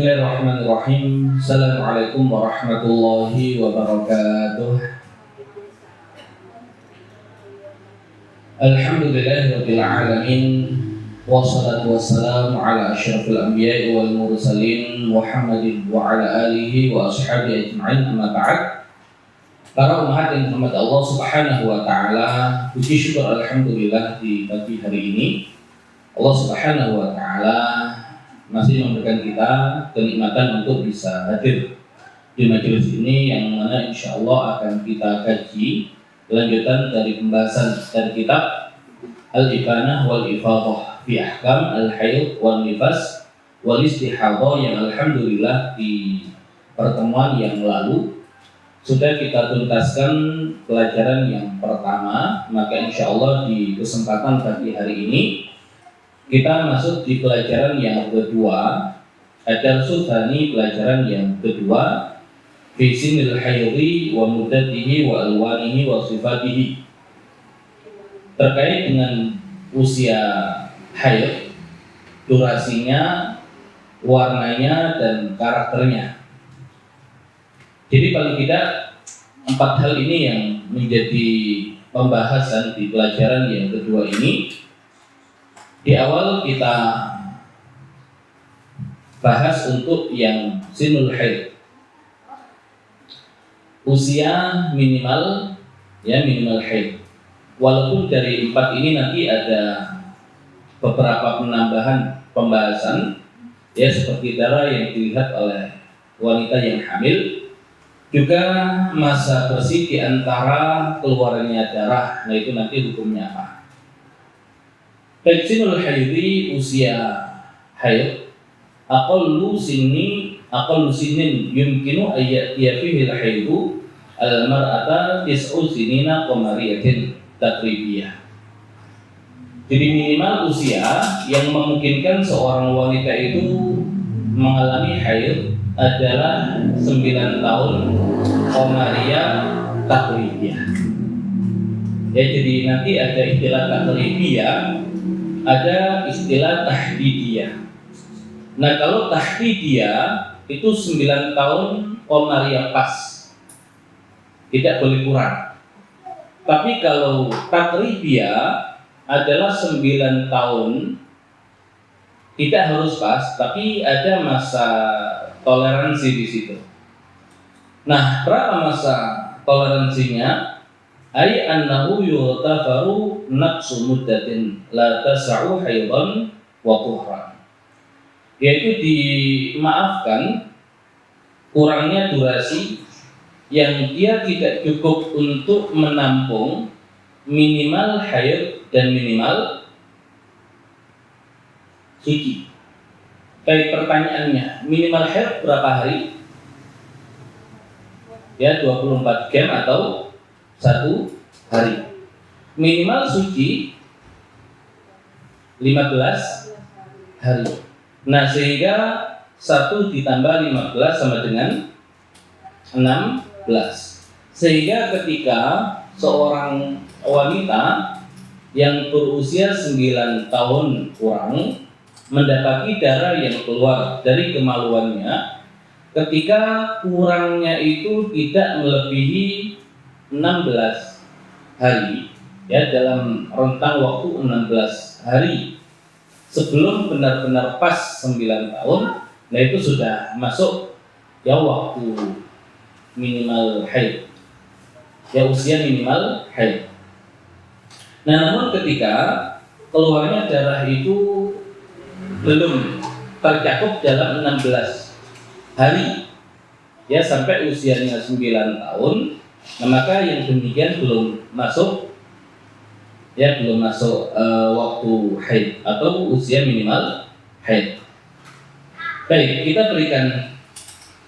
Bismillahirrahmanirrahim. Assalamualaikum warahmatullahi wabarakatuh. Alhamdulillahirabbil alamin. Wassalatu wassalamu ala asyrafil anbiya'i wal mursalin Muhammadin wa ala alihi wa ashabihi ajma'in, amma ba'd. Para umat yang dirahmati Allah Subhanahu wa taala, puji syukur alhamdulillah di pagi hari ini Allah Subhanahu wa taala masih memberikan kita kenikmatan untuk bisa hadir di majelis ini, yang mana insya Allah akan kita kaji lanjutan dari pembahasan dari kitab Al-Ibanah wal Ifadah fi Ahkam Al-Haid wal Nifas wal Istihadah, yang alhamdulillah di pertemuan yang lalu sudah kita tuntaskan pelajaran yang pertama. Maka insya Allah di kesempatan pagi hari ini kita masuk di pelajaran yang kedua, ad-darsu tsani, pelajaran yang kedua, fi sinil haidhi wa muddatihi wa alwanihi wa sifatihi, terkait dengan usia haid, durasinya, warnanya dan karakternya. Jadi paling tidak 4 hal ini yang menjadi pembahasan di pelajaran yang kedua ini. Di awal kita bahas untuk yang sinul haid, usia minimal, minimal haid. Walaupun dari 4 ini nanti ada beberapa penambahan pembahasan, seperti darah yang dilihat oleh wanita yang hamil, juga masa bersih di antara keluarnya darah. Nah, itu nanti hukumnya apa? Baik, sinul haidhi, usia haid, aqallu sinin yumkinu ayyatiya fihi al-haidu al-mar'ata tis'u sinina qamariyatin takribiyah. Jadi minimal usia yang memungkinkan seorang wanita itu mengalami haid adalah 9 tahun qamariyah takribiyah. Jadi nanti ada istilah takribiyah, ada istilah tahdidiyah. Nah, kalau tahdidiyah itu 9 tahun qamariyah pas, tidak boleh kurang. Tapi kalau takribiyah adalah 9 tahun, tidak harus pas, tapi ada masa toleransi di situ. Nah, berapa masa toleransinya? Ay annahu yutafaru naqsu muddatin la tas'u haidan wa tuhran, yaitu dimaafkan kurangnya durasi yang dia tidak cukup untuk menampung minimal haid dan minimal suci. Baik, pertanyaannya, minimal haid berapa hari? 24 jam atau 1 hari. Minimal suci 15 hari. Nah, sehingga 1 ditambah 15 sama dengan 16. Sehingga ketika seorang wanita yang berusia 9 tahun kurang mendapati darah yang keluar dari kemaluannya, ketika kurangnya itu tidak melebihi 16 hari, dalam rentang waktu 16 hari sebelum benar-benar pas 9 tahun, nah itu sudah masuk waktu minimal haid, usia minimal haid. Nah, namun ketika keluarnya darah itu belum tercakup dalam 16 hari, sampai usianya 9 tahun, nah maka yang demikian belum masuk waktu haid atau usia minimal haid. Baik, kita berikan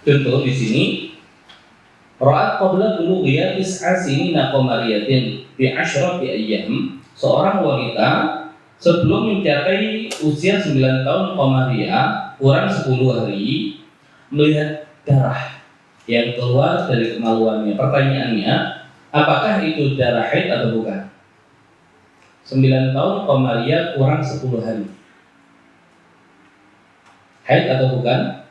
contoh di sini. Ra'at qabla bulughiha tis'a sinina qamariyatin bi 'ashrati ayyam. Seorang wanita sebelum mencapai usia 9 tahun qamariyah, kurang 10 hari, melihat darah yang keluar dari kemaluannya. Pertanyaannya, apakah itu darah haid atau bukan? 9 tahun qamariyah kurang 10 hari, haid atau bukan?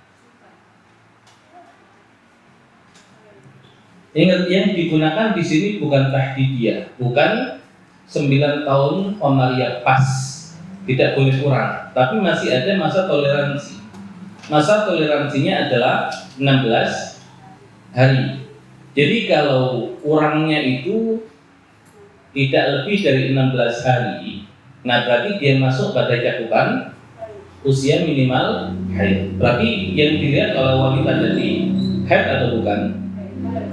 Ingat, yang digunakan di sini bukan tahdidiyah, bukan 9 tahun Omaria pas, tidak boleh kurang, tapi masih ada masa toleransi. Masa toleransinya adalah 16 hari. Jadi kalau kurangnya itu tidak lebih dari 16 hari, nah berarti dia masuk pada cakupan usia minimal haid. Berarti yang dilihat oleh wanita tadi haid atau bukan?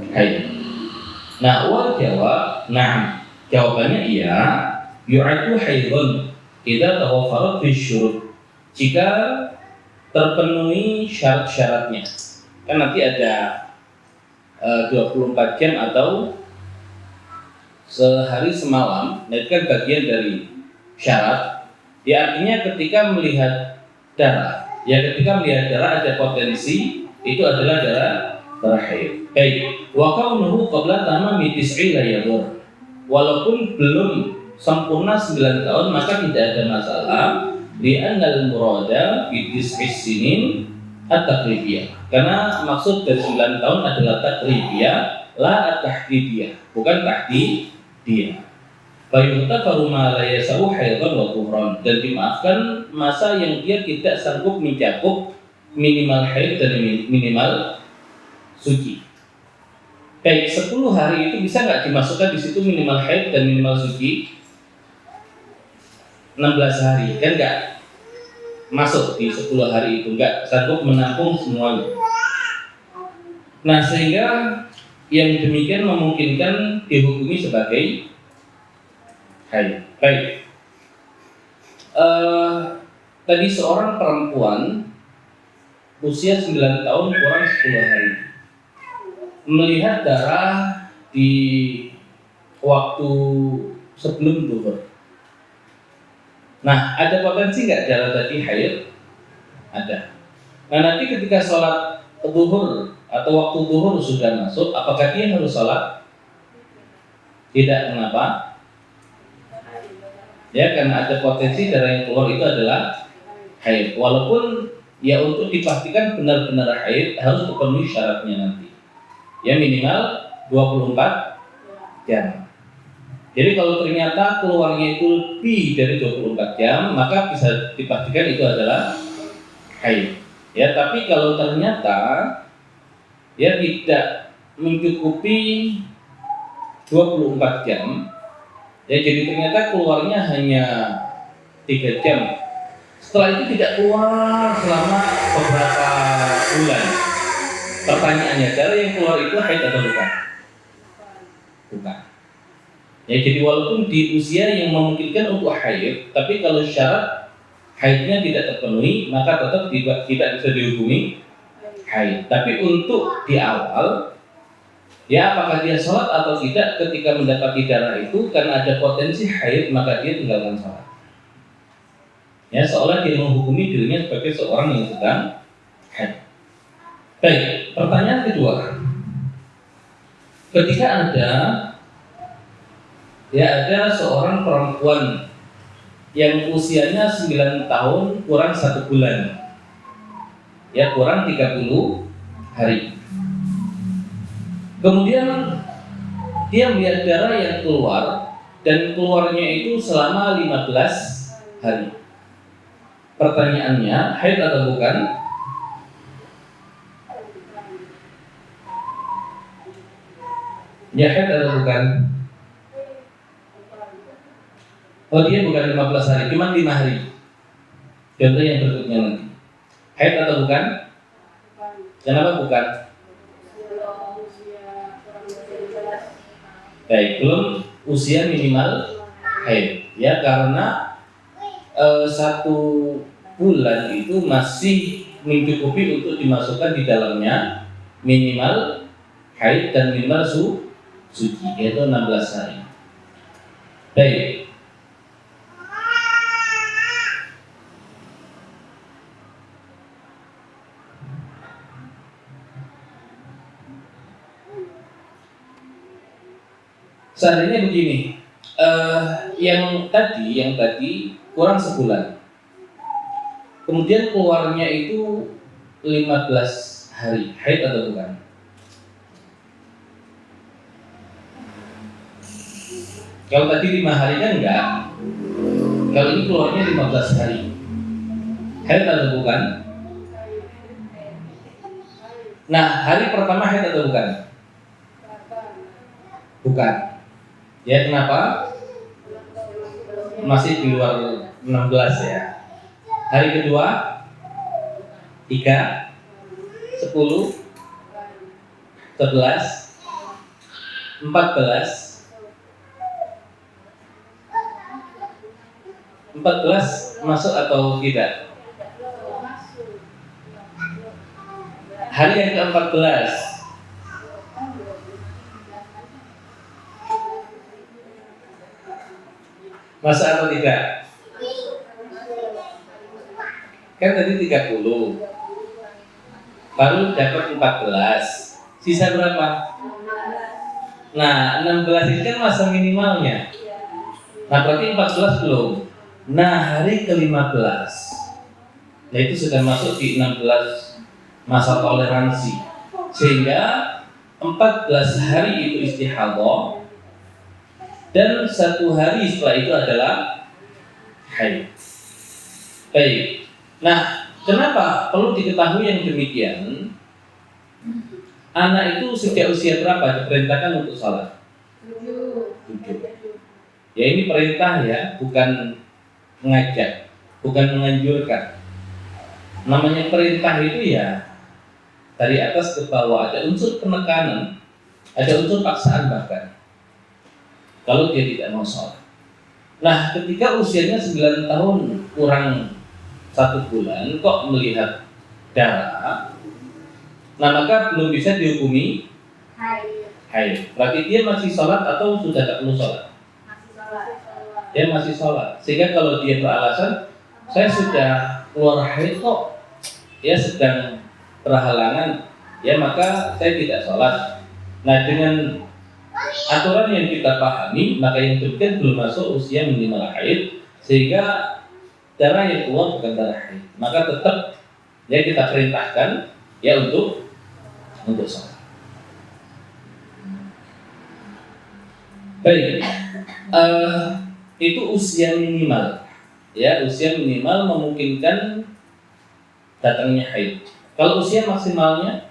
Haid. Nah, wal jawab, nah, jawabannya iya. Yu'addu haidun idza tawaffarat fi syurut. Jika terpenuhi syarat-syaratnya. Kan nanti ada 24 jam atau sehari semalam. Nah, itu kan bagian dari syarat. Ya, artinya ketika melihat darah, ya ketika melihat darah ada potensi itu adalah darah haid. Baik, wa kaunuhu qabla tamami tis'i la yadur. Walaupun belum sempurna 9 tahun maka tidak ada masalah, li'annal murada bi tis'i sinin at-taqribiyah. Karena maksud dari 9 tahun adalah takribiyah, la at-tahdidiyah, bukan tahdidiyah. Fayutafaru ma la yasau haidhan wa tuhran, dan dimaafkan masa yang dia tidak sanggup mencakup minimal haid dan minimal suci. Baik, 10 hari itu bisa nggak dimasukkan di situ minimal haid dan minimal suci? 16 hari kan nggak masuk di 10 hari itu, nggak sanggup menampung semuanya. Nah, sehingga yang demikian memungkinkan dihukumi sebagai haid. Baik. Tadi seorang perempuan usia 9 tahun kurang 10 hari melihat darah di waktu sebelum zuhur. Nah, ada potensi nggak darah tadi haid? Ada. Nah, nanti ketika sholat zuhur atau waktu zuhur sudah masuk, apakah dia harus sholat? Tidak. Kenapa? Ya, karena ada potensi darah yang keluar itu adalah haid. Walaupun ya untuk dipastikan benar-benar haid harus terpenuhi syaratnya nanti. Ya, minimal 24 jam. Jadi kalau ternyata keluarnya itu lebih dari 24 jam, maka bisa dipastikan itu adalah haid. Ya, tapi kalau ternyata ya tidak mencukupi 24 jam, ya jadi ternyata keluarnya hanya 3 jam. Setelah itu tidak keluar selama beberapa bulan. Pertanyaannya, darah yang keluar itu haid atau bukan? Bukan. Ya, jadi walaupun di usia yang memungkinkan untuk haid, tapi kalau syarat haidnya tidak terpenuhi, maka tetap tidak bisa dihukumi haid. Tapi untuk di awal, ya apakah dia sholat atau tidak ketika mendapati darah itu, karena ada potensi haid maka dia tinggalkan sholat. Ya, seolah dia menghukumi dirinya sebagai seorang yang sedang haid. Baik, pertanyaan kedua. Ketika ada seorang perempuan yang usianya 9 tahun kurang 1 bulan, ya kurang 30 hari. Kemudian dia melihat darah yang keluar dan keluarnya itu selama 15 hari. Pertanyaannya, haid atau bukan? Ya, haid atau bukan? Oh, dia bukan 15 hari, cuma 5 hari. Contoh yang berikutnya nanti. Haid atau bukan? Kenapa bukan? Baik, belum usia minimal haid. Ya, karena 1 bulan itu masih mencukupi untuk dimasukkan di dalamnya minimal haid dan minimal suci, yaitu 16 hari. Baik. Seandainya begini, yang tadi kurang sebulan, kemudian keluarnya itu 15 hari, haid atau bukan? Kalau tadi 5 hari kan enggak. Kalau ini keluarnya 15 hari. Haid atau bukan? Nah, hari pertama haid atau bukan? Bukan. Ya, kenapa? Masih di luar 16 ya. Hari kedua 3, 10, 11, 14 masuk atau tidak? Hari yang ke-14 masuk atau tidak? Kan tadi 30, baru dapat 14, sisa berapa? Nah, 16 ini kan masa minimalnya. Nah, berarti 14 belum. Nah, hari ke-15, nah itu sudah masuk di 16 masa toleransi. Sehingga 14 hari itu istihadah dan 1 hari setelah itu adalah haid. Baik. Nah, kenapa perlu diketahui yang demikian? Anak itu sejak usia berapa diperintahkan untuk sholat? 7. Ya, ini perintah ya, bukan mengajak, bukan menganjurkan. Namanya perintah itu ya dari atas ke bawah, ada unsur penekanan, ada unsur paksaan bahkan. Kalau dia tidak mau sholat. Nah, ketika usianya 9 tahun kurang 1 bulan kok melihat darah, nah maka belum bisa dihukumi haid. Berarti dia masih sholat atau sudah tak perlu sholat? Dia masih sholat. Sehingga kalau dia beralasan, saya sudah keluar haid kok, ya sedang berhalangan, ya maka saya tidak sholat. Nah, dengan aturan yang kita pahami, maka yang demikian belum masuk usia minimal haid, sehingga darah yang keluar bukan darah haid. Maka tetap ya kita perintahkan ya untuk sholat. Baik, itu usia minimal. Ya, usia minimal memungkinkan datangnya haid. Kalau usia maksimalnya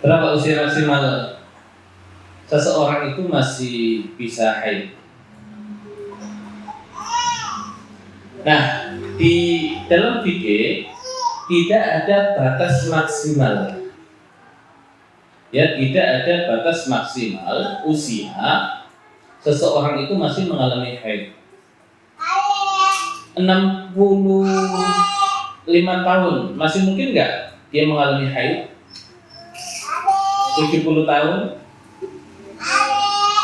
berapa usia maksimal seseorang itu masih bisa haid? Nah, di dalam fikih tidak ada batas maksimal. Ya, tidak ada batas maksimal usia seseorang itu masih mengalami haid. 65 tahun masih mungkin nggak dia mengalami haid? 70 tahun?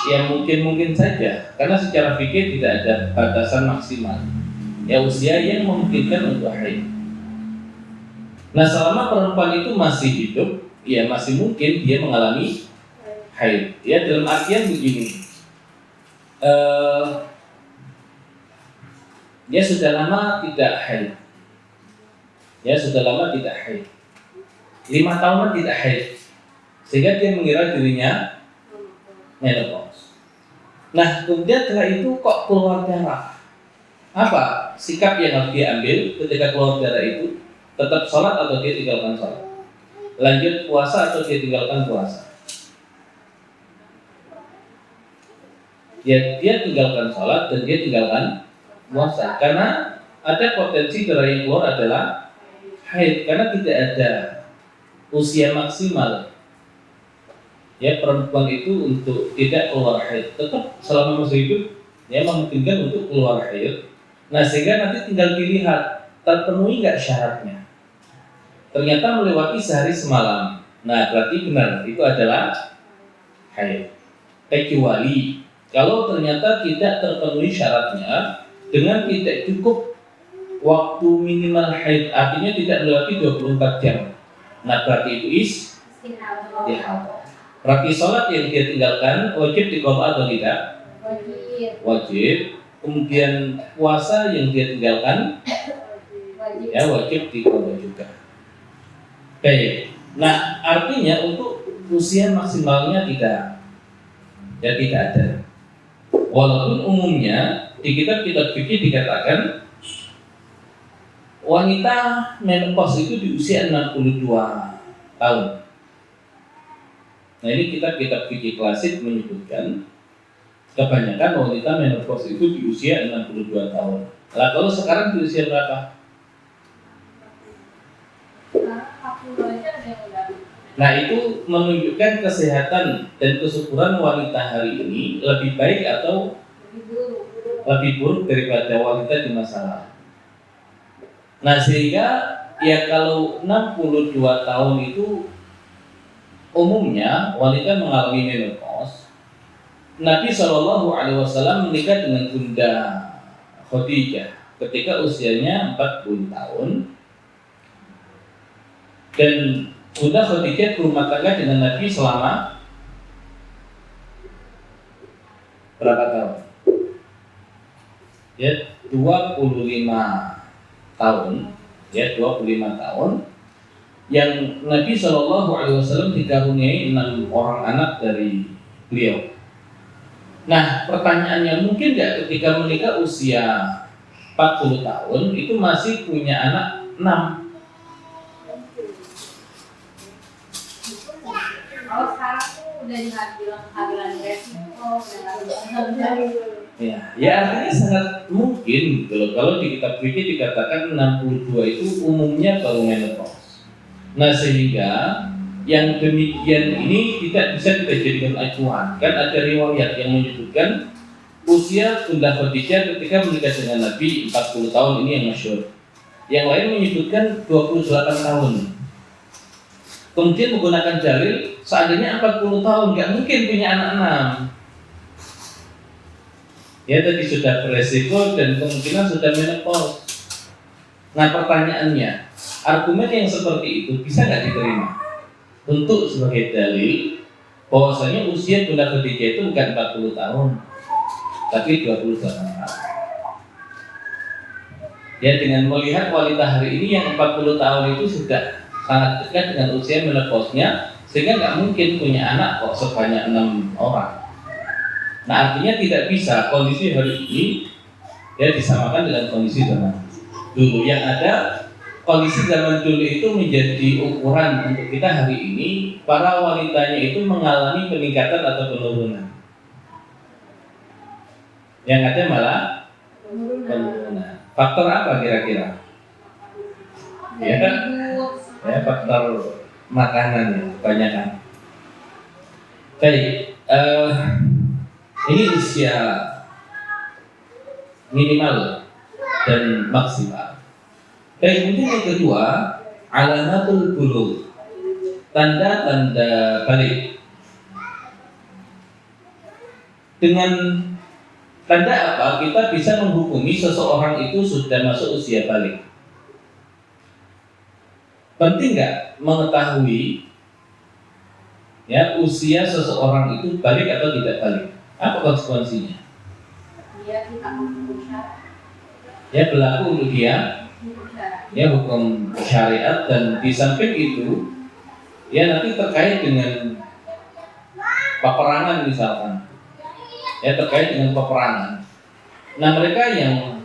Ya mungkin saja, karena secara fikih tidak ada batasan maksimal ya usia yang memungkinkan untuk haid. Nah, selama perempuan itu masih hidup, ya masih mungkin dia mengalami haid. Ya, dalam artian begini, dia sudah lama tidak haid. Ya, sudah lama tidak haid. 5 tahunan tidak haid, sehingga dia mengira dirinya menopause. Nah, kemudian setelah itu kok keluar darah. Apa sikap yang harus dia ambil ketika keluar darah itu? Tetap sholat atau dia tinggalkan sholat? Lanjut puasa atau dia tinggalkan puasa? Ya, dia tinggalkan sholat dan dia tinggalkan puasa. Karena ada potensi darah yang keluar adalah haid. Karena tidak ada usia maksimal ya perempuan itu untuk tidak keluar haid. Tetap selama masih hidup ya memungkinkan untuk keluar haid. Nah, sehingga nanti tinggal dilihat terpenuhi nggak syaratnya. Ternyata melewati sehari semalam. Nah, berarti benar itu adalah haid. Kecuali kalau ternyata tidak terpenuhi syaratnya dengan tidak cukup waktu minimal haid, artinya tidak melewati 24 jam. Nah, berarti itu istihadah. Berarti sholat yang dia tinggalkan wajib diqadha atau tidak? Wajib. Kemudian puasa yang dia tinggalkan ya wajib diqadha juga. Baik. Nah, artinya untuk usia maksimalnya tidak ada. Walaupun umumnya di kitab-kitab fikih dikatakan wanita menopause itu di usia 62 tahun. Nah, ini kitab-kitab fikih klasik menyebutkan kebanyakan wanita menopause itu di usia 62 tahun. Lah kalau sekarang di usia berapa? Nah, itu menunjukkan kesehatan dan kesuburan wanita hari ini lebih baik atau lebih buruk daripada wanita di masa lalu. Nah, sehingga ya kalau 62 tahun itu umumnya wanita mengalami menopause. Nabi SAW menikah dengan Bunda Khadijah ketika usianya 40 tahun, dan Bunda Khadijah berumah tangga dengan Nabi selama berapa tahun? Ya, 25 tahun. Ya, 25 tahun. Yang Nabi SAW dikaruniai 6 orang anak dari beliau. Nah, pertanyaannya, mungkin nggak ketika menikah usia 40 tahun itu masih punya anak 6? Kalau sekarang tuh udah bilang kehamilan resiko, ya artinya sangat mungkin gitu loh. Kalau di kitab fikih dikatakan 62 itu umumnya baru menopause. Nah, sehingga yang demikian ini tidak bisa kita jadikan acuan. Kan ada riwayat yang menyebutkan usia Bunda Khadijah ketika menikah dengan Nabi 40 tahun, ini yang masyhur. Yang lain menyebutkan 28 tahun. Kemudian menggunakan dalil seandainya 40 tahun nggak mungkin punya anak 6. Ya, tadi sudah beresiko dan kemungkinan sudah menopause. Nah, pertanyaannya, argumen yang seperti itu bisa nggak diterima untuk sebagai dalil bahwasanya usia Bunda Khadijah itu bukan 40 tahun tapi 28 tahun. Ya, dengan melihat wanita hari ini yang 40 tahun itu sudah sangat dekat dengan usia menopause-nya, sehingga nggak mungkin punya anak kok sebanyak 6 orang. Nah, artinya tidak bisa kondisi hari ini ya disamakan dengan kondisi zaman dulu. Yang ada kondisi zaman dulu itu menjadi ukuran untuk kita hari ini. Para wanitanya itu mengalami peningkatan atau penurunan. Yang ada malah penurunan. Faktor apa kira-kira? Ya kan? Ya, faktor makanan ya, kebanyakan. Baik, ini usia minimal dan maksimal. Baik, kemudian yang kedua, alamatul bulugh, tanda-tanda balik. Dengan tanda apa kita bisa menghukumi seseorang itu sudah masuk usia balik? Penting nggak mengetahui ya usia seseorang itu balik atau tidak balik? Apa konsekuensinya? Dia tidak memenuhi syarat. Ya, berlaku untuk dia ya hukum syariat, dan di samping itu ya nanti terkait dengan peperangan misalkan. Ya, terkait dengan peperangan. Nah, mereka yang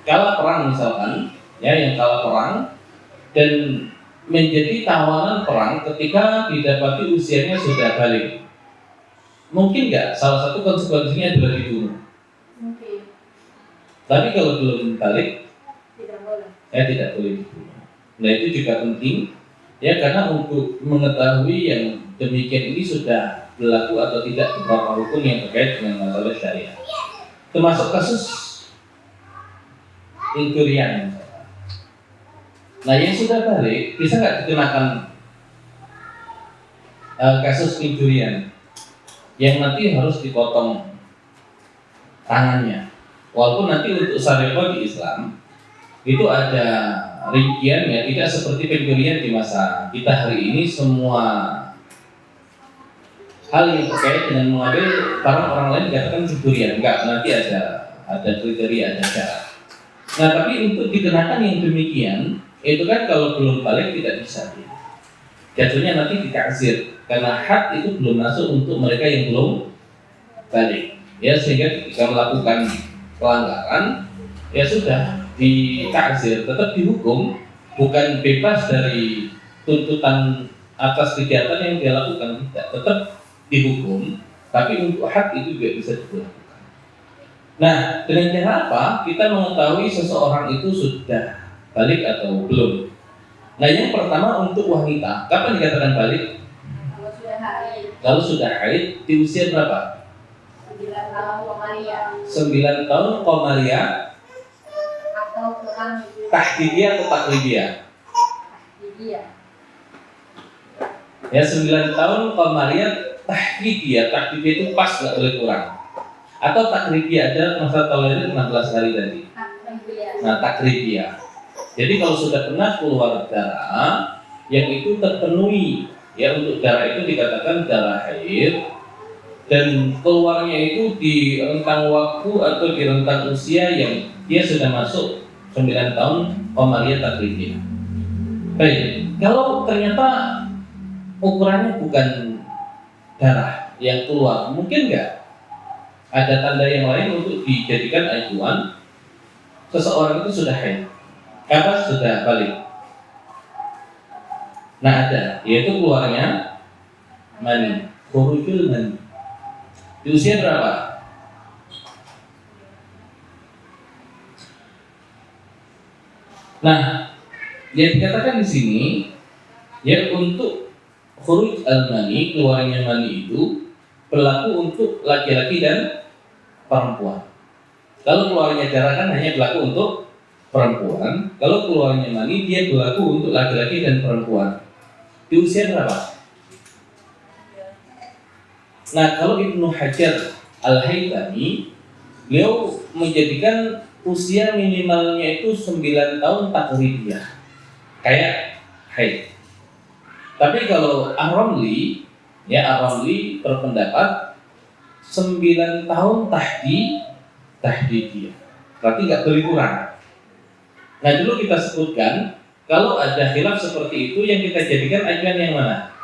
kalah perang misalkan, ya yang kalah perang dan menjadi tawanan perang ketika didapati usianya sudah balik, mungkin nggak salah satu konsekuensinya adalah dibunuh? Mungkin. Tapi kalau belum balik, Tidak boleh. ya tidak boleh dibunuh. Nah, itu juga penting ya, karena untuk mengetahui yang demikian ini sudah berlaku atau tidak beberapa hukum yang terkait dengan masalah syariat, termasuk kasus injurian. Nah, yang sudah balik bisa nggak dikenakan kasus injurian yang nanti harus dipotong tangannya? Walaupun nanti untuk syariat di Islam itu ada rincian ya, tidak seperti pencurian di masa kita hari ini. Semua hal yang terkait dengan mengambil barang orang lain dikatakan pencurian, enggak, nanti ada kriteria, ada syarat. Nah, tapi untuk dikenakan yang demikian itu kan kalau belum balik tidak bisa. jatuhnya nanti ditaksir karena had itu belum masuk untuk mereka yang belum balik. Ya, sehingga ketika melakukan pelanggaran ya sudah ditaksir, tetap dihukum, bukan bebas dari tuntutan atas kegiatan yang dia lakukan, tidak, tetap dihukum, tapi untuk had itu juga bisa dilakukan. Nah, dengan cara apa kita mengetahui seseorang itu sudah balik atau belum? Nah, yang pertama untuk wanita, kapan dikatakan balik? Kalau sudah haid. Kalau sudah haid di usia berapa? 9 tahun komaria 9 tahun komaria atau kurang tahdidiyah atau takribiyah? dia. Ya, 9 tahun komaria tahdidiyah itu pas, nggak boleh kurang. Atau takribiyah, ada masa tolerir 16 hari tadi. Nah, takribiyah. Jadi kalau sudah pernah keluar darah yang itu terpenuhi, ya untuk darah itu dikatakan darah haid, dan keluarnya itu di rentang waktu atau di rentang usia yang dia sudah masuk 9 tahun komaria takribiyah. Baik, kalau ternyata ukurannya bukan darah yang keluar, mungkin nggak ada tanda yang lain untuk dijadikan acuan seseorang itu sudah haid, kapan sudah balik? Nah, ada, yaitu keluarnya mani, khurujul mani. Di usia berapa? Nah, yang dikatakan di sini ya untuk khuruj al-mani, keluarnya mani itu berlaku untuk laki-laki dan perempuan. Kalau keluarnya darah kan hanya berlaku untuk perempuan. Kalau keluarnya mani dia berlaku untuk laki-laki dan perempuan. Di usia berapa? Nah, kalau Ibnu Hajar Al-Haytami, beliau menjadikan usia minimalnya itu 9 tahun takribiyah, kayak haid. Tapi kalau Ar-Ramli, ya Ar-Ramli berpendapat 9 tahun tahdidiyah, berarti nggak boleh kurang. Nah, dulu kita sebutkan kalau ada khilaf seperti itu yang kita jadikan acuan yang mana?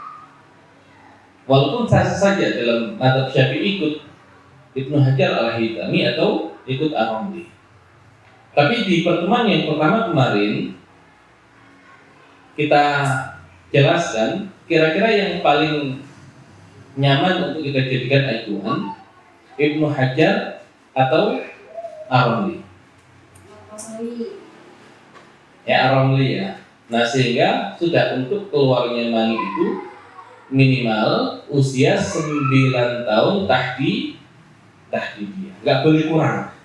Walaupun sah saja dalam mazhab Syafi'i ikut Ibnu Hajar Al-Haytami atau ikut Ar-Ramli. Tapi di pertemuan yang pertama kemarin kita jelaskan kira-kira yang paling nyaman untuk kita jadikan acuan Ibnu Hajar atau Ar-Ramli. Ya, Ar-Ramli ya. Nah, sehingga sudah untuk keluarnya mani itu minimal usia 9 tahun tahdidiyah, nggak boleh kurang.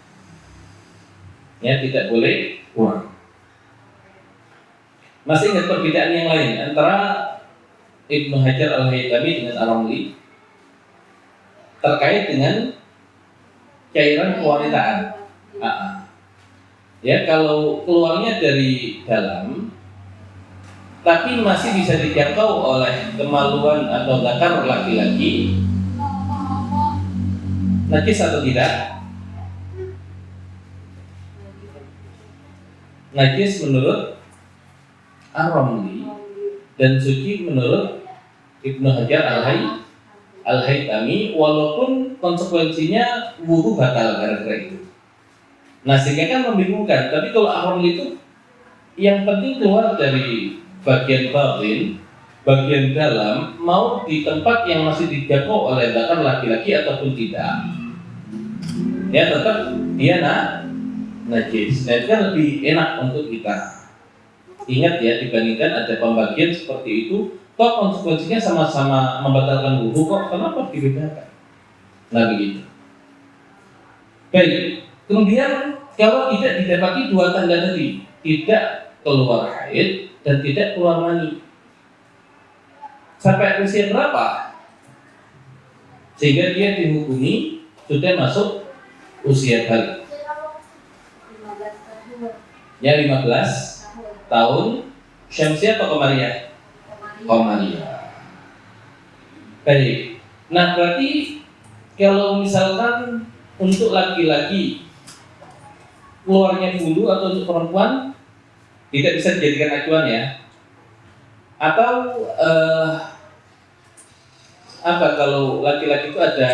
Ya, tidak boleh kurang. Masih ingat perbedaan yang lain antara Ibnu Hajar Al-Haytami dengan Ar-Ramli terkait dengan cairan kewanitaan? Ya, kalau keluarnya dari dalam tapi masih bisa dijangkau oleh kemaluan atau zakar laki-laki, najis atau tidak? Najis menurut Ar-Ramli dan suci menurut Ibnu Hajar Al-Haytami, walaupun konsekuensinya wudu batal gara-gara itu. Nah, sehingga kan membingungkan. Tapi kalau Ar-Ramli itu yang penting keluar dari bagian batin, bagian dalam, mau di tempat yang masih dijangkau oleh zakar laki-laki ataupun tidak, ya tetap dia najis. Nah, itu kan lebih enak untuk kita ingat ya, dibandingkan ada pembagian seperti itu. Kok konsekuensinya sama-sama membatalkan wudu, kok kenapa dibedakan? Nah, begitu. Baik, kemudian kalau tidak didapati dua tanda tadi, tidak keluar haid dan tidak keluar mani, sampai usia berapa sehingga dia dihukumi sudah masuk usia balik? 15 tahun. Ya, 15 tahun syamsiah atau qamariyah? Qamariyah. Baik. Nah, berarti kalau misalkan untuk laki-laki keluarnya dulu atau untuk perempuan tidak bisa dijadikan acuan ya. Atau apa kalau laki-laki itu ada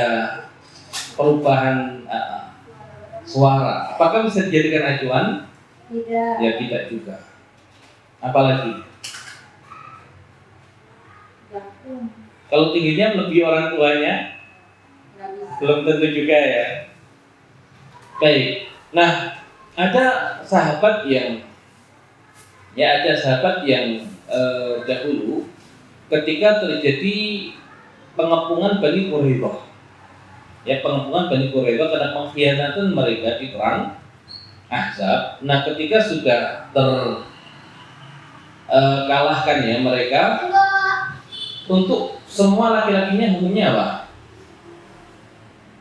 perubahan suara, apakah bisa dijadikan acuan? Tidak. Ya tidak juga. Apalagi Jantung. kalau tingginya melebihi orang tuanya, Nggak bisa. belum tentu juga ya. Baik. Nah, ada sahabat yang dahulu ketika terjadi pengepungan Bani Quraidah. Ya, pengepungan Bani Quraidah karena pengkhianatan mereka di perang Ahzab. Nah, ketika sudah terkalahkan ya mereka, untuk semua laki-lakinya hukumnya apa?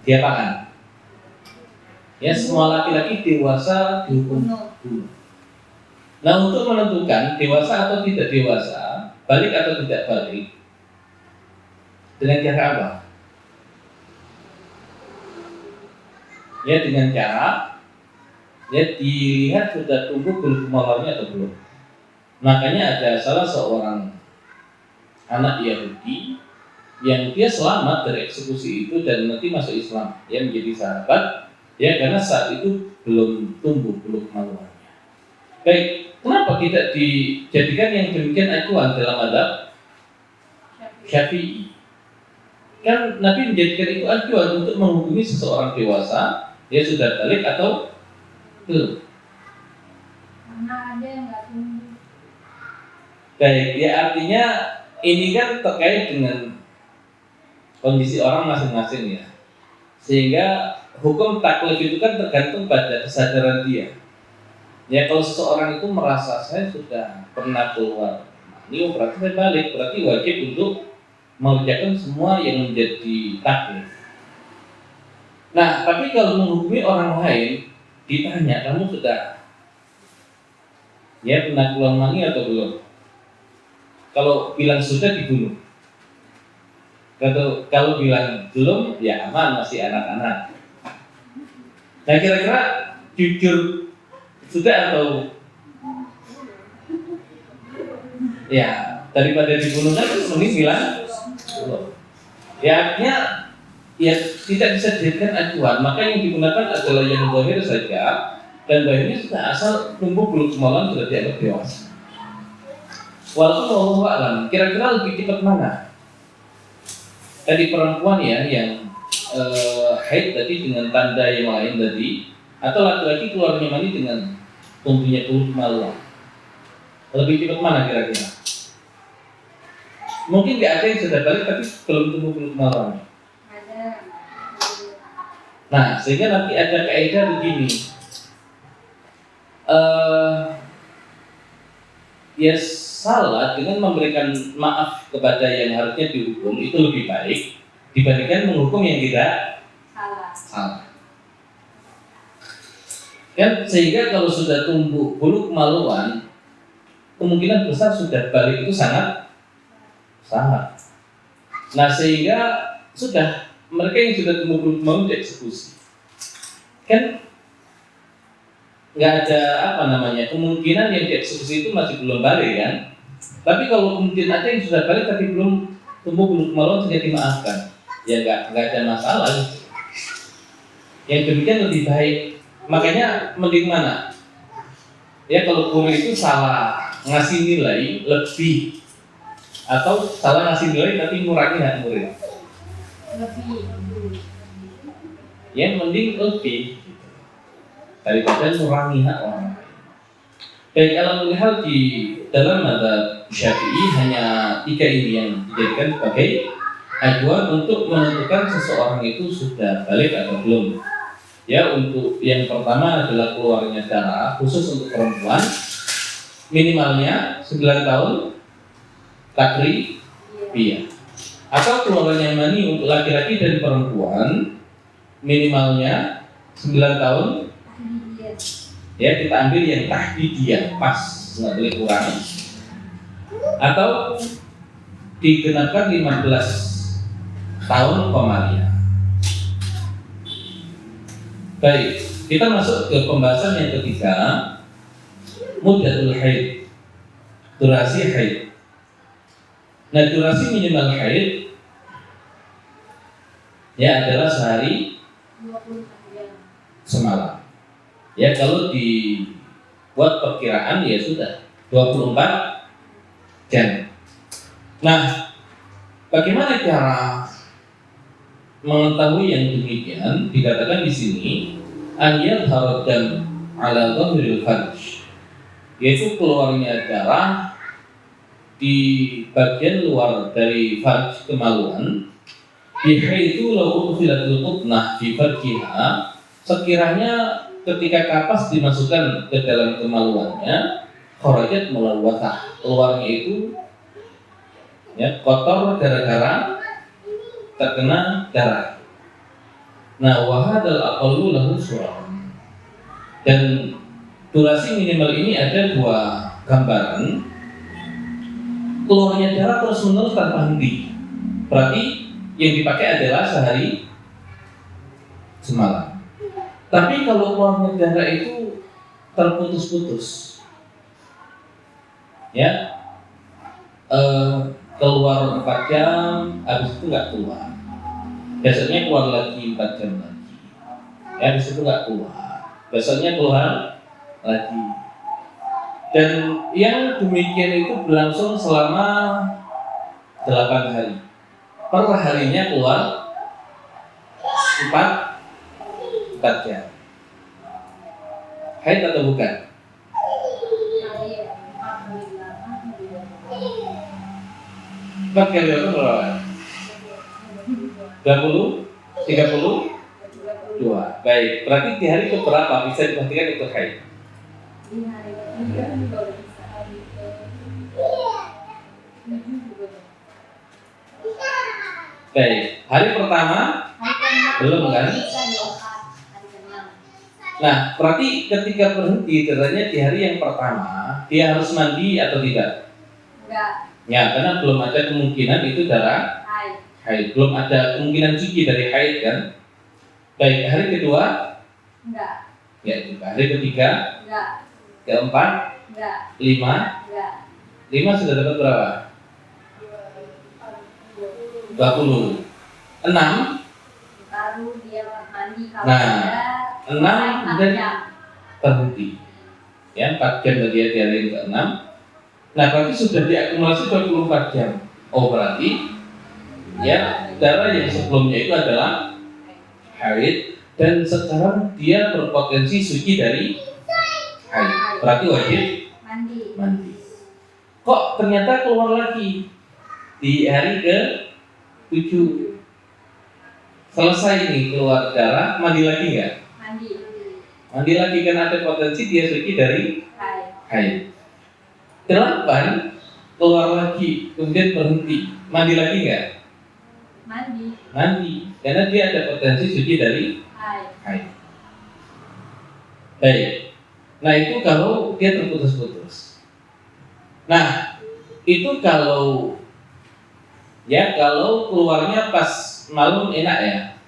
Diapakan? Ya, semua laki-laki dewasa dihukum bunuh. Nah, untuk menentukan dewasa atau tidak dewasa, balik atau tidak balik, dengan cara apa? Ya, dengan cara dilihat sudah tumbuh bulu kemaluannya atau belum. Makanya ada salah seorang anak Yahudi yang dia selamat dari eksekusi itu dan nanti masuk Islam, dia menjadi sahabat ya karena saat itu belum tumbuh bulu kemaluannya. Baik, kenapa tidak dijadikan yang demikian acuan dalam adab Syafi'i? Kan Nabi menjadikan itu acuan untuk menghukumi seseorang dewasa, dia sudah balik atau belum. Karena ada yang nggak tumbuh. Baik, ya artinya ini kan terkait dengan kondisi orang masing-masing ya. Sehingga hukum taklif itu kan tergantung pada kesadaran dia. Ya kalau seseorang itu merasa saya sudah pernah keluar mani, berarti saya balik, berarti wajib untuk mengerjakan semua yang menjadi taklif. Nah, tapi kalau menghukumi orang lain, ditanya kamu sudah pernah keluar mani atau belum? Kalau bilang sudah dibunuh. Kalau bilang belum, ya aman, masih anak-anak. Nah, kira-kira jujur sudah atau ya daripada dibunuh kan mending bilang belum. Ya artinya ya tidak bisa dijadikan acuan, maka yang digunakan adalah yang zahir saja, dan zahirnya sudah asal tumbuh bulu kemaluan sudah dianggap dewasa. Walaupun wallahu a'lam, kira-kira lebih cepat mana? Tadi perempuan ya yang haid tadi dengan tanda yang lain tadi, atau laki-laki keluarnya mani dengan tumbuhnya bulu kemaluan. Lebih cepat mana kira-kira? Mungkin nggak ada yang sudah balik tapi belum tumbuh bulu kemaluan. Ada. Nah, sehingga nanti ada kaidah begini. Ya salah dengan memberikan maaf kepada yang harusnya dihukum itu lebih baik dibandingkan menghukum yang tidak salah. Kan sehingga kalau sudah tumbuh bulu kemaluan, kemungkinan besar sudah balik itu sangat. Nah sehingga sudah mereka yang sudah tumbuh bulu kemaluan dieksekusi. Kan nggak ada kemungkinan yang dieksekusi itu masih belum balik kan. Tapi kalau kemudian ada yang sudah balik tapi belum tumbuh bulu kemaluan sudah dimaafkan, ya nggak ada masalah. Yang demikian lebih baik. Makanya mending mana? Ya kalau guru itu salah ngasih nilai lebih atau salah ngasih nilai tapi ngurangi hak murid. Lebih. Ya mending lebih daripada ngurangi hak orang lain. Baik, alhamdulillah di dalam madzhab Syafi'i hanya 3 ini yang dijadikan sebagai acuan untuk menentukan seseorang itu sudah balik atau belum. Ya, untuk yang pertama adalah keluarnya darah khusus untuk perempuan minimalnya 9 tahun takribiyah. Atau keluarnya mani untuk laki-laki dan perempuan minimalnya 9 tahun. Ya kita ambil yang tahdidiyah pas, nggak boleh kurang. Atau digenapkan 15 tahun komariah. Baik, kita masuk ke pembahasan yang ketiga, muddatul haid, durasi haid. Nah, durasi minimal haid ya adalah sehari 24 jam. semalam. Ya kalau dibuat perkiraan ya sudah 24 jam. Nah, bagaimana cara mengetahui yang demikian? Dikatakan di sini an yadhharu ala dhahiril farj, yaitu keluarnya darah di bagian luar dari farj kemaluan, bihaitu law udkhilatil qutnah fi farjiha, sekiranya ketika kapas dimasukkan ke dalam kemaluannya, kharajat mulawwathah, keluarnya itu ya kotor gara-gara terkena darah. Nah, wahadal aqallu lahu suram. Dan durasi minimal ini ada dua gambaran. Keluarnya darah terus menerus tanpa henti. Berarti yang dipakai adalah sehari semalam. Tapi kalau keluarnya darah itu terputus-putus, ya keluar 4 jam, habis itu nggak keluar. Biasanya keluar lagi 4 jam lagi, ya habis itu nggak keluar. Biasanya keluar lagi. Dan yang demikian itu berlangsung selama 8 hari. Per harinya keluar 4 jam. Haid atau bukan? Empat kali itu berapa? 20? 32. Baik, berarti di hari keberapa bisa dipastikan itu haid? Di hari ketiga baru bisa hari Baik, hari pertama belum kan? Nah, berarti ketika berhenti darahnya di hari yang pertama, dia harus mandi atau tidak? Enggak. Ya, karena belum ada kemungkinan itu darah haid. Belum ada kemungkinan suci dari haid kan? Baik, hari kedua? Enggak. Ya, juga. Hari ketiga? Enggak. Keempat? Enggak. 5? Enggak. 5 sudah dapat berapa? 20. 6? Baru dia mandi kalau Nah, ada 6 dan jam. berhenti. Ya, 4 jam tadi di hari yang ke-6. Nah, berarti sudah diakumulasi 24 jam. Oh, berarti ya darah yang sebelumnya itu adalah haid dan sekarang dia berpotensi suci dari haid. Berarti wajib mandi. Kok ternyata keluar lagi di hari ke-7? Selesai ini keluar darah, mandi lagi nggak? Mandi lagi karena ada potensi dia suci dari haid. 8 keluar lagi, kemudian berhenti, mandi lagi nggak? Mandi, karena dia ada potensi suci dari haid. Baik. Nah, itu kalau dia terputus-putus. Nah, itu kalau keluarnya pas malam enak ya,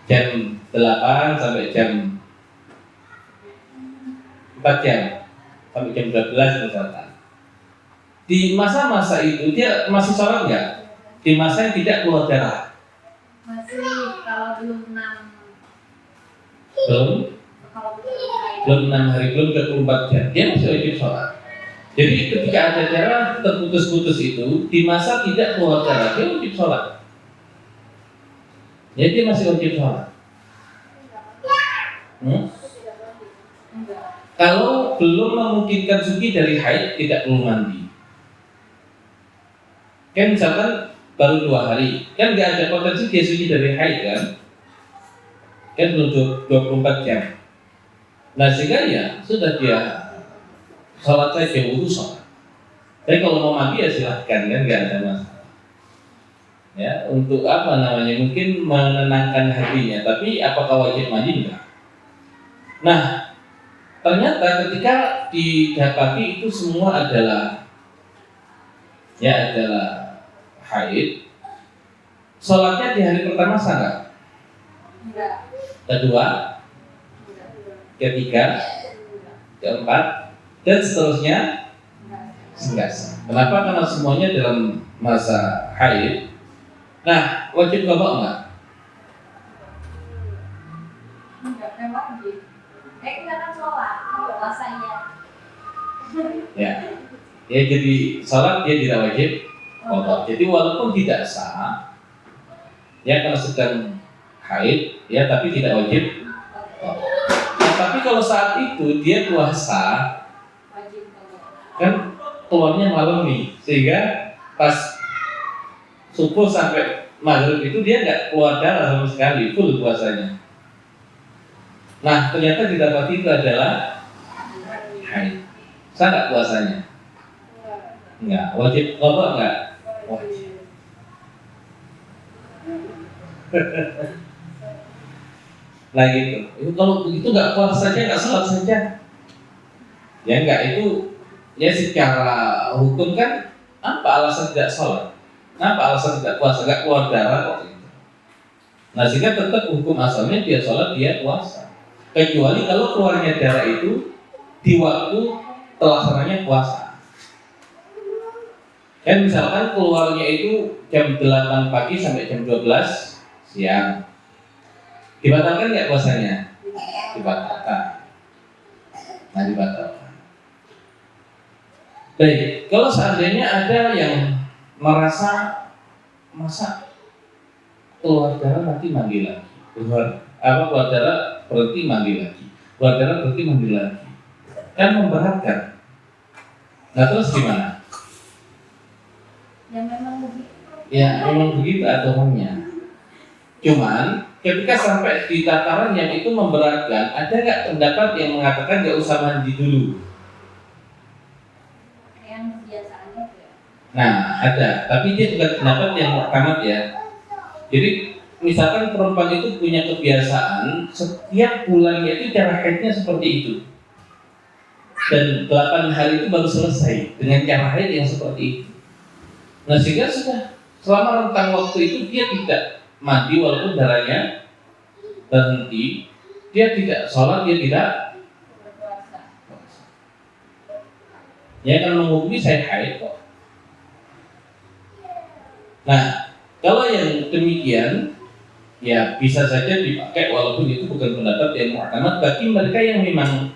jam 8 sampai jam 4 jam sampai jam 12 misalkan. Di masa-masa itu dia masih sholat nggak? Di masa yang tidak keluar darah? Masih, kalau belum 6 hari, belum 24 jam, dia masih wajib sholat. Jadi ketika ada darah terputus-putus itu, di masa tidak keluar darah, dia wajib sholat. Jadi dia masih wajib sholat. Kalau belum memungkinkan suci dari haid, tidak perlu mandi. Kan misalkan baru 2 hari, kan nggak ada potensi dia suci dari haid kan? Kan belum 24 jam. Nah, sehingga ya sudah dia sholat saja, wudhu sholat. Tapi kalau mau mandi ya silahkan, kan nggak ada masalah. Ya, untuk apa namanya? Mungkin menenangkan hatinya. Tapi apakah wajib mandi? Enggak. Nah, ternyata ketika didapati itu semua adalah haid, sholatnya di hari pertama sah nggak? Kedua, ketiga, keempat, dan seterusnya enggak sah. Kenapa? Karena semuanya dalam masa haid. Nah, wajib qada enggak? Enggak, wajib. Kita kan sholat, puasanya. Ya. Ya, jadi salat dia tidak wajib qada. Jadi walaupun tidak sah, ya karena sedang haid, ya tapi tidak wajib qada. Nah, tapi kalau saat itu dia puasa, Wajib qada. kan keluarnya malam nih, sehingga pas subuh sampai maghrib itu dia nggak keluar darah sama sekali, full puasanya. Nah, ternyata didapati itu adalah haid. Sah nggak puasanya? Enggak. Wajib qada enggak? Wajib. Nah gitu. Itu kalau begitu nggak puasa saja, nggak sholat saja. Ya enggak, itu ya secara hukum kan apa alasan tidak sholat? Apa alasan tidak puasa? Nggak keluar darah kok gitu. Nah sehingga tetap hukum asalnya dia sholat, dia puasa. Kecuali kalau keluarnya darah itu di waktu pelaksananya puasa. Kan misalkan keluarnya itu jam 8 pagi sampai jam 12 siang. Dibatalkan nggak puasanya? Dibatalkan. Nah, dibatalkan. Baik, kalau seandainya ada yang merasa masa keluar darah nanti mandi lagi, keluar darah berhenti mandi lagi, keluar darah berhenti mandi lagi, kan memberatkan. Nah terus gimana? Ya memang begitu. Ya memang begitu aturannya. Cuman ketika sampai di tataran yang itu memberatkan, ada nggak pendapat yang mengatakan nggak usah mandi dulu? Yang kebiasaan itu ya. Nah ada, tapi dia bukan pendapat yang muhkamad ya. Jadi misalkan perempuan itu punya kebiasaan setiap bulannya itu cara haidnya seperti itu, dan 8 hari itu baru selesai dengan cara haid yang seperti itu. Nah sehingga sudah selama rentang waktu itu dia tidak mandi walaupun darahnya berhenti, dia tidak sholat, dia tidak Berpuasa. ya kan menghubungi saya haid kok. Nah kalau yang demikian ya bisa saja dipakai walaupun itu bukan pendapat yang muhkamad bagi mereka yang memang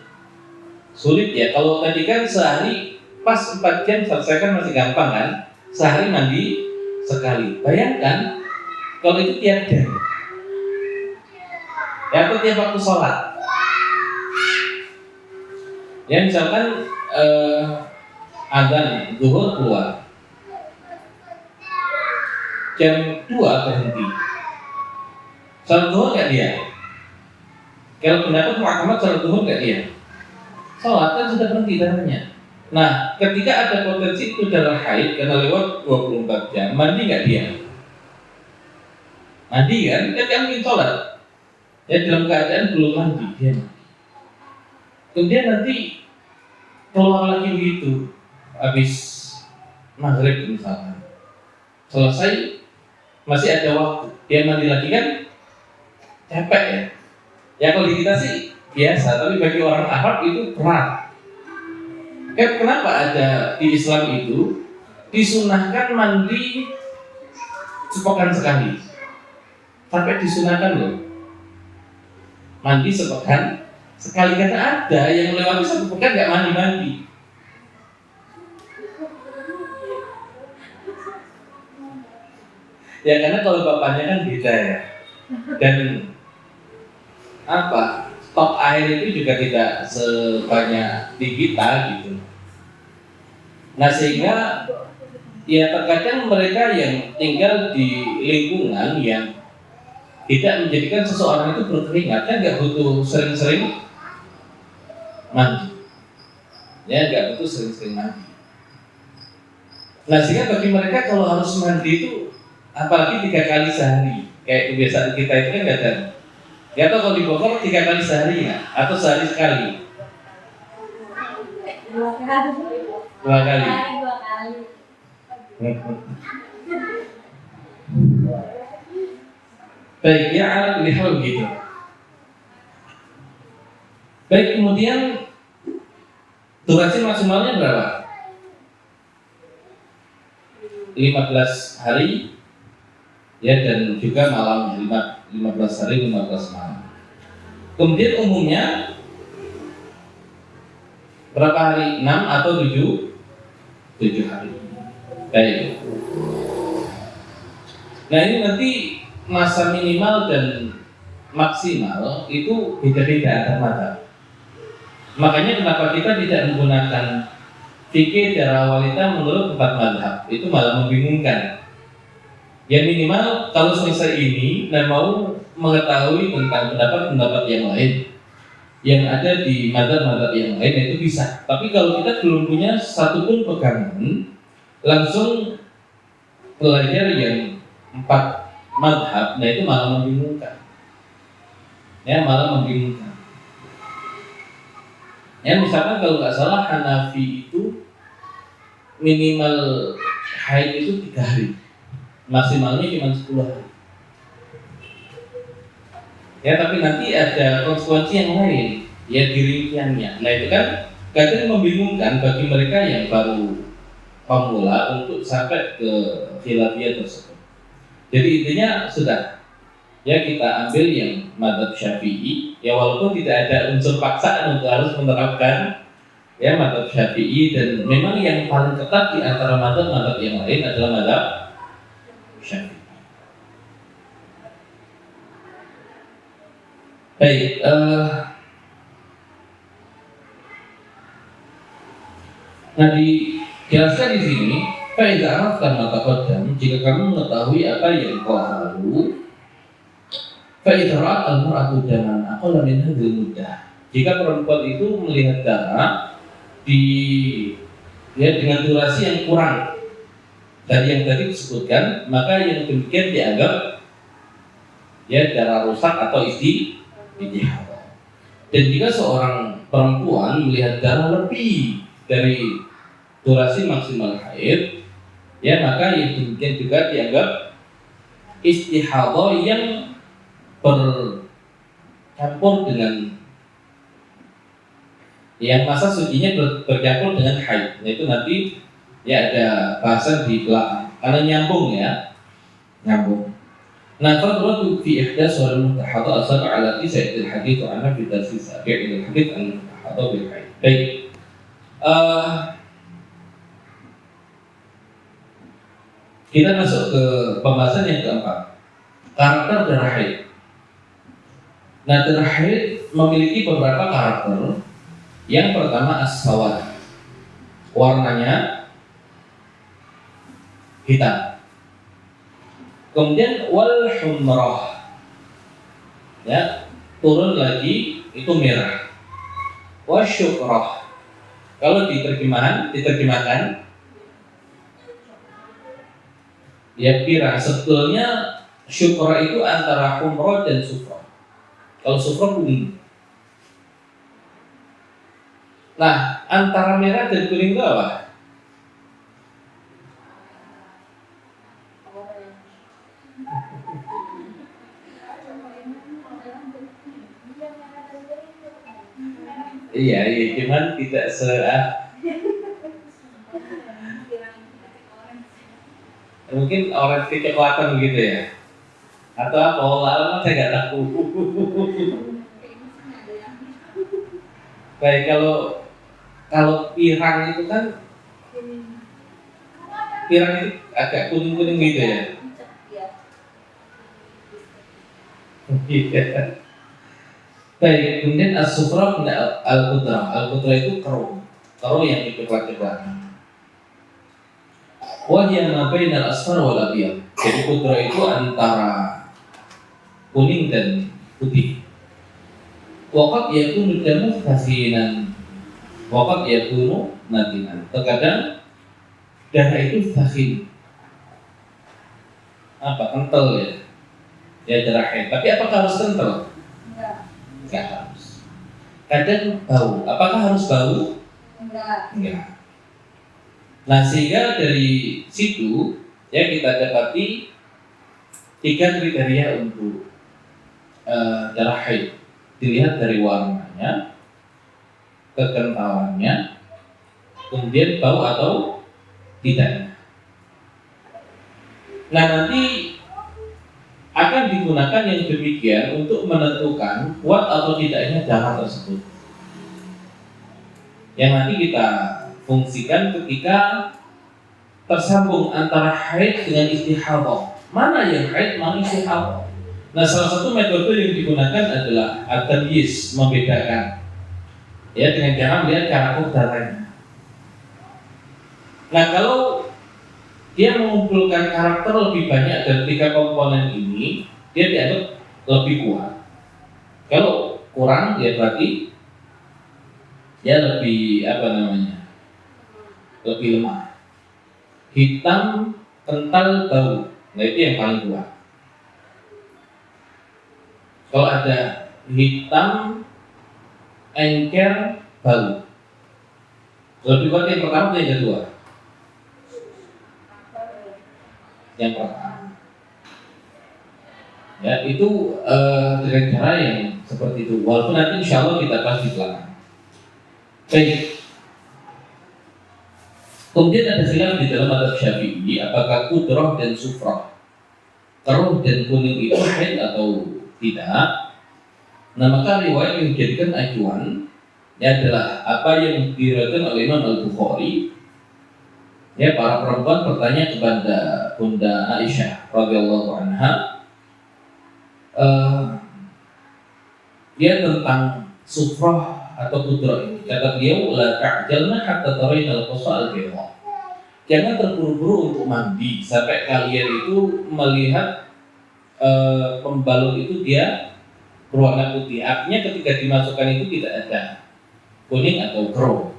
sulit ya. Kalau tadi kan sehari pas 4 jam selesaikan masih gampang kan, sehari mandi sekali. Bayangkan kalau itu tiap jam ya, atau tiap waktu sholat ya, misalkan adzan zuhur keluar jam 2 berhenti, sholat zuhur nggak dia? Kalau pendapat muhkamad sholat zuhur nggak dia? Sholat kan sudah berhenti darahnya. Nah ketika ada potensi itu darah haid karena lewat 24 jam, mandi nggak dia? Mandi kan? Kan mungkin sholat ya, dalam keadaan belum mandi dia mandi. Kemudian nanti keluar lagi begitu habis maghrib misalkan, selesai masih ada waktu dia mandi lagi kan capek ya. Ya kalau di kita sih biasa, tapi bagi orang Arab itu berat. Kan kenapa ada di Islam itu disunahkan mandi sepekan sekali, sampai disunahkan loh mandi sepekan sekali, karena ada yang melewati 1 pekan nggak mandi-mandi. Ya karena kalau bapaknya kan beda ya, dan apa stok air itu juga tidak sebanyak di kita gitu. Nah sehingga ya terkadang mereka yang tinggal di lingkungan yang tidak menjadikan seseorang itu berkeringat, kan nggak butuh sering-sering mandi, ya nggak butuh sering-sering mandi. Nah sehingga bagi mereka kalau harus mandi itu apalagi 3 kali sehari, kayak kebiasaan kita itu kan nggak ada. Ya atau kalau di Bogor 3 kali sehari ya, atau sehari sekali? 2 kali. 2 kali. 2 kali. Baik ya, ala kulli hal gitu. Baik, kemudian durasi maksimalnya berapa? 5 15 hari ya, dan juga malamnya 15 hari 15 malam. Kemudian umumnya berapa hari? 6 atau 7 hari. Baik. Nah, ini nanti masa minimal dan maksimal itu beda-beda antar mazhab. Makanya kenapa kita tidak menggunakan fikih darah wanita menurut 4 mazhab, itu malah membingungkan. Yang minimal kalau selesai ini dan mau mengetahui tentang pendapat-pendapat yang lain yang ada di mazhab-mazhab yang lain, itu bisa. Tapi kalau kita belum punya satupun pegangan, langsung belajar yang 4 mazhab, nah itu malah membingungkan. Ya, malah membingungkan. Ya, misalkan kalau nggak salah Hanafi itu minimal haid itu 3 hari, maksimalnya cuma 10 hari. Ya, tapi nanti ada konsekuensi yang lain, ya dirinciannya. Nah itu kan kadang membingungkan bagi mereka yang baru pemula untuk sampai ke khilafiyah tersebut. Jadi intinya sudah, ya kita ambil yang mazhab Syafi'i, ya walaupun tidak ada unsur paksaan untuk harus menerapkan ya mazhab Syafi'i, dan memang yang paling ketat di antara mazhab yang lain adalah mazhab Syafi'i. Baik, nah dijelaskan di sini, fa'idzah arafta ma taqaddam, jika kamu mengetahui apa yang telah lalu, fa'idzah ra'at al-mar'atu daman aqalla min hadhil muddah, jika perempuan itu melihat darah dengan durasi yang kurang dari yang tadi disebutkan, maka yang demikian dianggap ya darah rusak atau istihadha. Dan jika seorang perempuan melihat darah lebih dari durasi maksimal haid, ya maka yang demikian juga dianggap istihadha yang bercampur dengan yang masa sucinya bercampur dengan haid. Nah, itu nanti ya ada bahasan di belakang karena nyambung ya, nyambung. Nah, fadratu fi ihdas wal mutahadha asal ala sayyidil hadits anha fi darsi sabi' al hadits al mutahadha bil haid. Baik. Kita masuk ke pembahasan yang keempat, karakter darah haid. Nah, darah haid memiliki beberapa karakter. Yang pertama as-sawad, warnanya hitam. Kemudian wal humrah, ya turun lagi itu merah. Wasyukrah, kalau diterjemahkan ya pirang. Sebetulnya syukrah itu antara humrah dan sufrah. Kalau sufrah kuning. Nah, antara merah dan kuning itu apa? Iya, cuman tidak mungkin orange kecoklatan gitu ya, atau apa? Lama saya nggak tahu. Baik, kalau pirang itu kan, pirang itu agak kuning-kuning gitu ya. Baik, kemudian as-sufra al-qudrah. Al-qudrah itu keruh yang coklat-coklatan. Wahya ma bainal asfar wal abyad. Jadi qudrah itu antara kuning dan putih. Waqad yakunu damu khasinan, waqad yakunu natinan. Terkadang darah itu khasin. Apa? Kental ya. Ya darah haid. Tapi apakah harus kental? Enggak harus. Kadang bau. Apakah harus bau? Enggak. Nah, sehingga dari situ ya kita dapati 3 kriteria untuk darah haid. Dilihat dari warnanya, kekentalannya, kemudian bau atau tidaknya. Nah nanti akan digunakan yang demikian untuk menentukan kuat atau tidaknya darah tersebut. Yang nanti kita fungsikan ketika tersambung antara haid dengan istihadah. Mana yang haid, mana istihadah. Nah salah satu metode yang digunakan adalah at-tamyiz, membedakan. Ya dengan cara melihat karakter darahnya. Nah kalau dia mengumpulkan karakter lebih banyak dari 3 komponen ini, dia dianggap lebih kuat. Kalau kurang, ya berarti dia lebih lebih lemah. Hitam, kental, bau. Nah itu yang paling kuat. Kalau ada hitam, engker, bau. Lebih kuat yang pertama atau yang kedua? Yang pertama. Ya itu dengan cara yang seperti itu. Walaupun nanti insya Allah kita bahas di belakang. Baik. Kemudian ada khilaf di dalam mazhab Syafi'i apakah kudrah dan sufrah, keruh dan kuning itu haid atau tidak. Nah maka riwayat yang dijadikan acuan adalah apa yang diriwayatkan oleh Imam Al-Bukhari. Ya para perempuan bertanya kepada Bunda Aisyah radhiyallahu anha dia tentang sufrah atau kudrah ini. Kata beliau, la ta'jalna hatta tarayna al-qasa al-bayda. Jangan terburu-buru untuk mandi sampai kalian itu melihat pembalut itu dia berwarna putih. Artinya ketika dimasukkan itu tidak ada kuning atau keruh.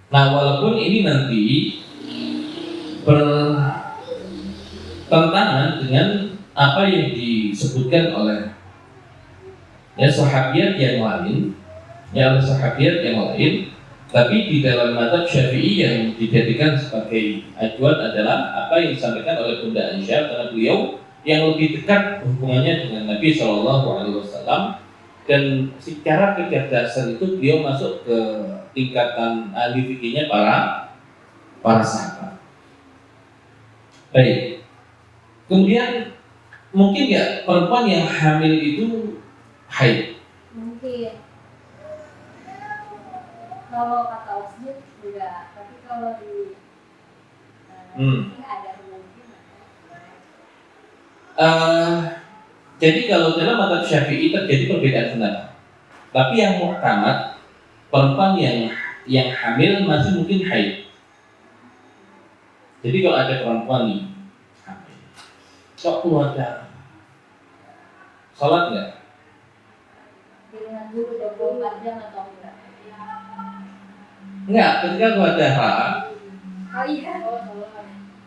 Nah, walaupun ini nanti bertentangan dengan apa yang disebutkan oleh sahabiat yang lain, tapi di dalam mazhab Syafi'i yang dijadikan sebagai acuan adalah apa yang disampaikan oleh Bunda Aisyah, karena beliau yang lebih dekat hubungannya dengan Nabi Shallallahu Alaihi Wasallam dan secara kecerdasan itu beliau masuk ke tingkatan ahli fikihnya para sahabat. Baik. Kemudian mungkin ya perempuan yang hamil itu haid. Mungkin. Kalau kata Usmit enggak, tapi kalau di ada kemungkinan. Jadi kalau dalam mazhab Syafi'i terjadi perbedaan pendapat. Tapi yang muhtamad perempuan yang hamil masih mungkin haid. Jadi kalau ada perempuan nih hamil, kok keluar darah, sholat nggak? Pilihan dulu 24 jam atau enggak? Enggak, ketika keluar darah. Oh iya.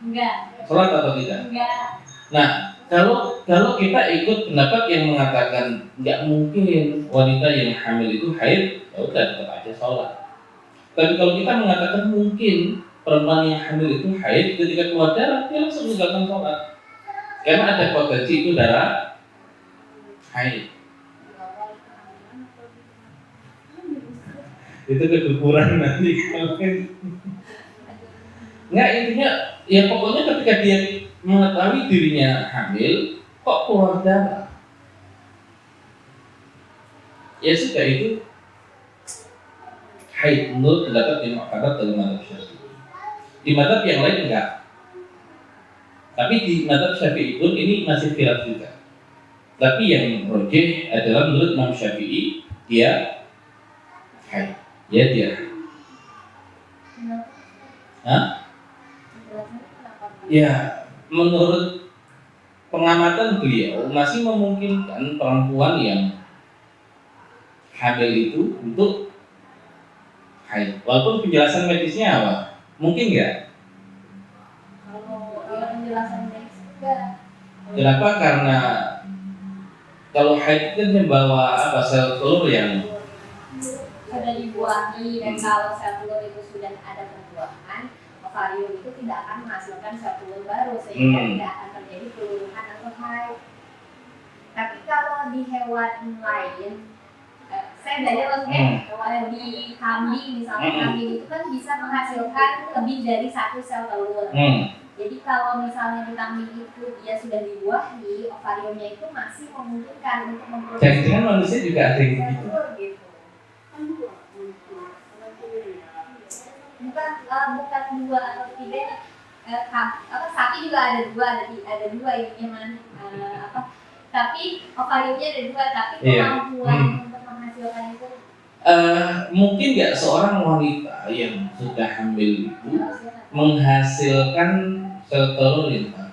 Enggak. Sholat atau tidak? Enggak. Nah, kalau kita ikut pendapat yang mengatakan nggak mungkin wanita yang hamil itu haid, ya udah tetap aja sholat. Tapi kalau kita mengatakan mungkin perempuan yang hamil itu haid, ketika keluar darah dia langsung meninggalkan sholat, karena ada potensi itu darah haid. Itu keguguran nanti nggak, intinya ya pokoknya ketika dia mengetahui dirinya hamil kok keluar darah, ya sudah itu haid menurut pendapat yang mu'tabar dalam mazhab Syafi'i. Di mazhab yang lain enggak, tapi di mazhab Syafi'i pun ini masih khilaf juga. Tapi yang rajih adalah menurut Imam Syafi'i dia haid. Ya dia. Ya, menurut pengamatan beliau masih memungkinkan perempuan yang hamil itu untuk haid. Walaupun penjelasan medisnya apa? Mungkin nggak? Kalau penjelasan medis enggak. Kenapa? Karena kalau haid itu membawa sel telur yang sudah dibuahi, dan kalau sel telur itu sudah ada pembuahan, ovarium itu tidak akan menghasilkan sel telur baru sehingga tidak akan terjadi keluluhan atau haid. Tapi kalau di hewan lain, saya belajar maksudnya kalau di kambing misalnya, kambing itu kan bisa menghasilkan lebih dari 1 sel telur. Jadi kalau misalnya di kambing itu dia sudah dibuahi, ovariumnya itu masih memungkinkan untuk memproduksi. Jangan-jangan manusia juga ada yang begitu. Gitu. Bukan dua atau tiga. Sapi juga ada dua ininya tapi ovariumnya ada dua, tapi kemampuan untuk menghasilkan itu mungkin nggak seorang wanita yang sudah hamil itu menghasilkan sel telur yang baru.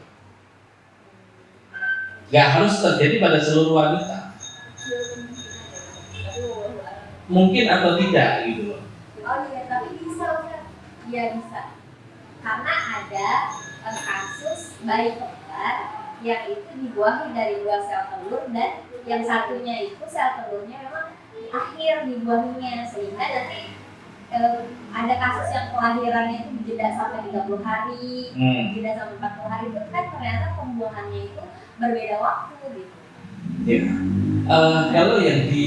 Nggak harus terjadi pada seluruh wanita. Mungkin atau tidak gitu loh. Oh iya, tapi bisa. Iya bisa. Karena ada kasus bayi kembar yang itu dibuahi dari 2 sel telur, dan yang satunya itu sel telurnya memang di akhir dibuahinya, sehingga nanti ada kasus yang kelahirannya itu dijeda sampai 30 hari, dijeda sampai 40 hari, itu kan ternyata pembuahannya itu berbeda waktu gitu. Ya. Kalau yang di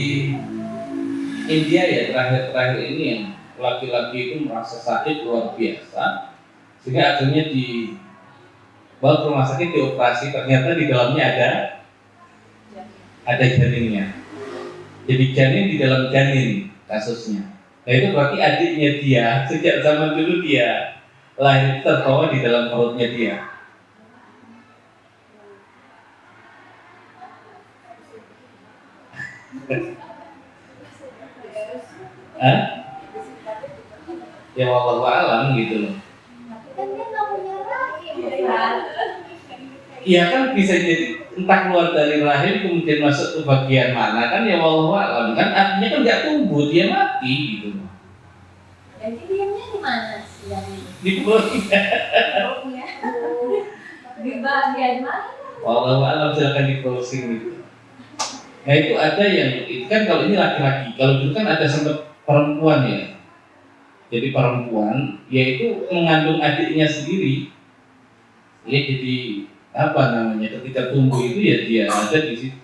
India ya terakhir ini yang laki-laki itu merasa sakit luar biasa, sehingga akhirnya dibawa ke rumah sakit, dioperasi, ternyata di dalamnya ada janinnya. Jadi janin di dalam janin kasusnya. Nah itu berarti adiknya dia sejak zaman dulu dia lahir terbawa di dalam perutnya dia. Ya wallahu a'lam gitu loh. Tapi kan dia nggak punya rahim kan? Iya kan bisa jadi entah keluar dari rahim kemudian masuk ke bagian mana kan, ya wallahu a'lam kan, artinya kan nggak tumbuh, dia mati gitu loh. Jadi diamnya di mana sih? Di perutnya. Di bagian mana? Wallahu a'lam, silakan di closing gitu. Nah itu ada yang itu kan kalau ini laki-laki, kalau dulu kan ada sempat perempuan ya. Jadi perempuan yaitu mengandung adiknya sendiri. Ya jadi apa namanya, ketika tumbuh itu ya dia ada di situ.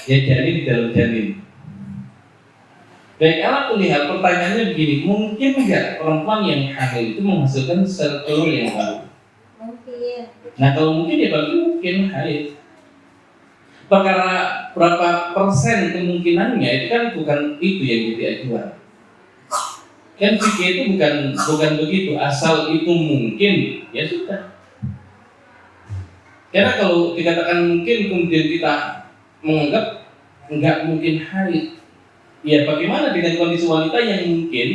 Ya janin di dalam janin. Baik, ala kulihat pertanyaannya begini, mungkin nggak perempuan yang hamil itu menghasilkan sel telur yang baru? Mungkin. Nah kalau mungkin ya berarti mungkin haid. Perkara berapa persen kemungkinannya itu kan bukan itu yang jadi acuan. Kan fikih itu bukan begitu, asal itu mungkin ya sudah. Karena kalau dikatakan mungkin kemudian kita menganggap nggak mungkin haid, ya bagaimana dengan kondisi wanita yang mungkin,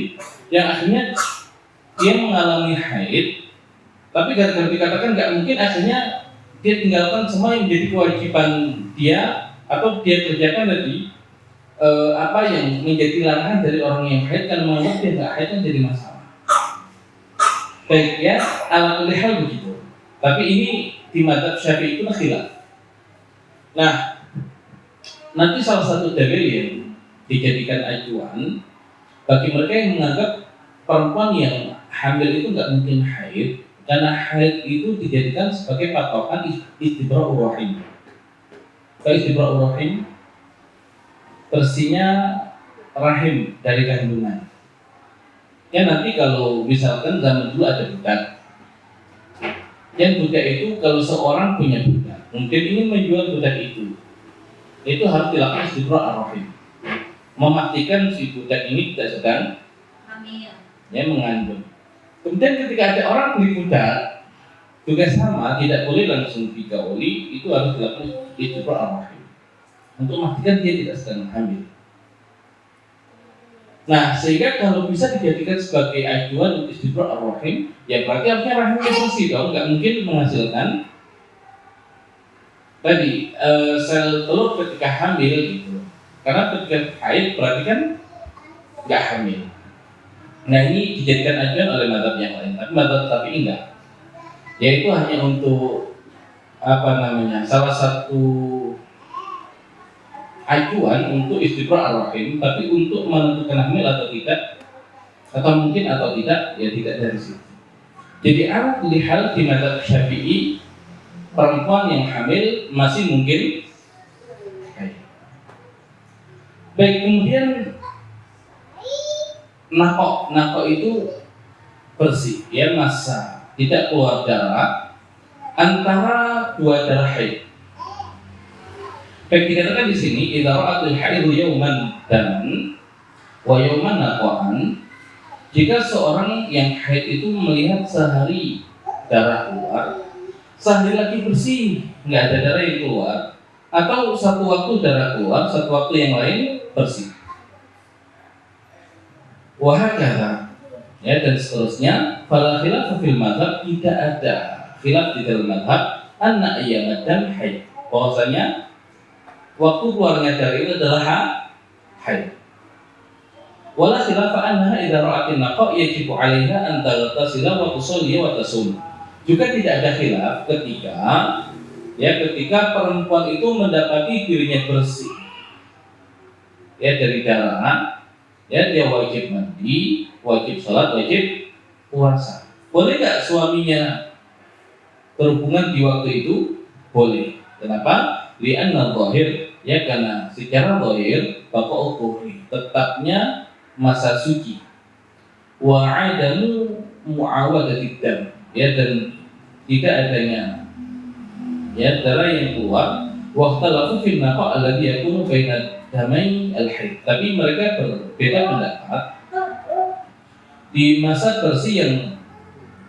yang akhirnya dia mengalami haid, tapi gara-gara dikatakan nggak mungkin, akhirnya dia tinggalkan semua yang menjadi kewajiban dia atau dia kerjakan tadi, apa yang menjadi larangan dari orang yang haid, kan menganggap dia nggak haid kan jadi masalah. Baik ya, ala kulli hal begitu. Tapi ini di madzhab Syafi'i itu khilaf. Nah, nanti salah satu dalil yang dijadikan acuan bagi mereka yang menganggap perempuan yang hamil itu nggak mungkin haid, karena haid itu dijadikan sebagai patokan istibra'ur rahim. Istibra'ur rahim bersihnya rahim dari kandungan. Ya nanti kalau misalkan zaman dulu ada budak, yang budak itu kalau seorang punya budak, mungkin ingin menjual budak itu harus dilakukan istibra'ur rahim, memastikan si budak ini tidak sedang hamil, ya mengandung. Kemudian ketika ada orang beli budak juga sama, tidak boleh langsung digauli, itu harus dilakukan istibra'ur rahim untuk memastikan dia tidak sedang hamil. Nah, sehingga kalau bisa dijadikan sebagai acuan untuk istibra'ur rahim, ya berarti artinya rahimnya bersih dong, nggak mungkin menghasilkan tadi sel telur ketika hamil gitu. Karena ketika haid berarti kan nggak hamil. Nah ini dijadikan acuan oleh madzhab yang lain, tapi madzhab Syafi'i enggak. Yaitu hanya untuk salah satu acuan untuk istibra'ur rahim, tapi untuk menentukan hamil atau tidak, atau mungkin atau tidak, ya tidak dari situ. Jadi ala kulli hal di madzhab Syafi'i perempuan yang hamil masih mungkin haid. Baik, kemudian nako itu bersih, ya masa tidak keluar darah antara dua darah haid. Baik, dikatakan di sini idza ra'atul haidu yauman daman wa yauman naqan, jika seorang yang haid itu melihat sehari darah keluar, sehari lagi bersih, nggak ada darah yang keluar, atau satu waktu darah keluar, satu waktu yang lain bersih. Wahakala, ya, dan seterusnya. Fala khilaf fil madhab, tidak ada khilaf di dalam madhab anna ayyamad dam haid, bahwasanya waktu keluarnya darah itu adalah haid. Wala khilaf annaha idza ra'atin naqa yajibu 'alaiha an taghtasila wa tusalli wa tasum. Juga tidak ada khilaf ketika perempuan itu mendapati dirinya bersih, ya, dari darah, ya, dia wajib mandi, wajib sholat, wajib puasa. Boleh nggak suaminya berhubungan di waktu itu? Boleh. Kenapa? Li'anna dhahir, ya, karena secara dhahir baqa'u tuhri, tetapnya masa suci, wa 'adamu mu'awadatid dam, ya, dan tidak adanya, ya, darah yang keluar. Waqtalafu fil naqa' alladhi yakunu baina damai al-haid, tapi mereka berbeda pendapat di masa bersih yang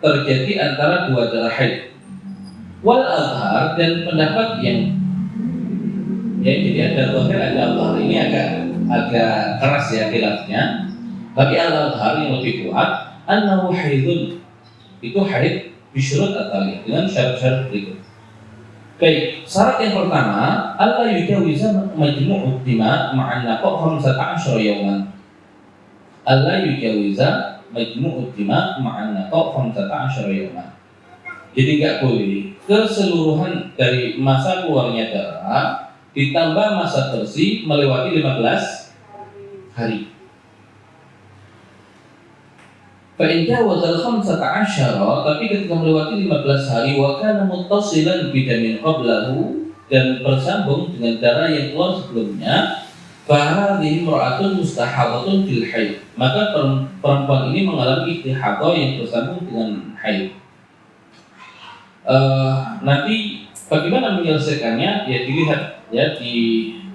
terjadi antara dua darah haid. Wal azhar, dan pendapat yang, ya, jadi ada zahir ada azhar, ini agak keras ya khilafnya, tapi al azhar yang lebih kuat annahu haidun, itu haid bisyurut atali, dengan syarat-syarat berikut. Baik, syarat yang pertama, alla yujawiza majmu'ud dima ma'an naqa' 15 yawman. Alla yujawiza majmu'ud dima ma'an naqa' 15 yawman. Jadi enggak boleh keseluruhan dari masa keluarnya darah ditambah masa bersih melewati 15 hari. Fa'in jawazal 15, tapi ketika melewati 15 hari wa kana muttasilan bidamin qablahu, dan bersambung dengan darah yang keluar sebelumnya, fahadhihi imra'atun mustahadatun fil haid, maka perempuan ini mengalami istihadah yang bersambung dengan haid. Nanti bagaimana menyelesaikannya, ya, dilihat, ya, di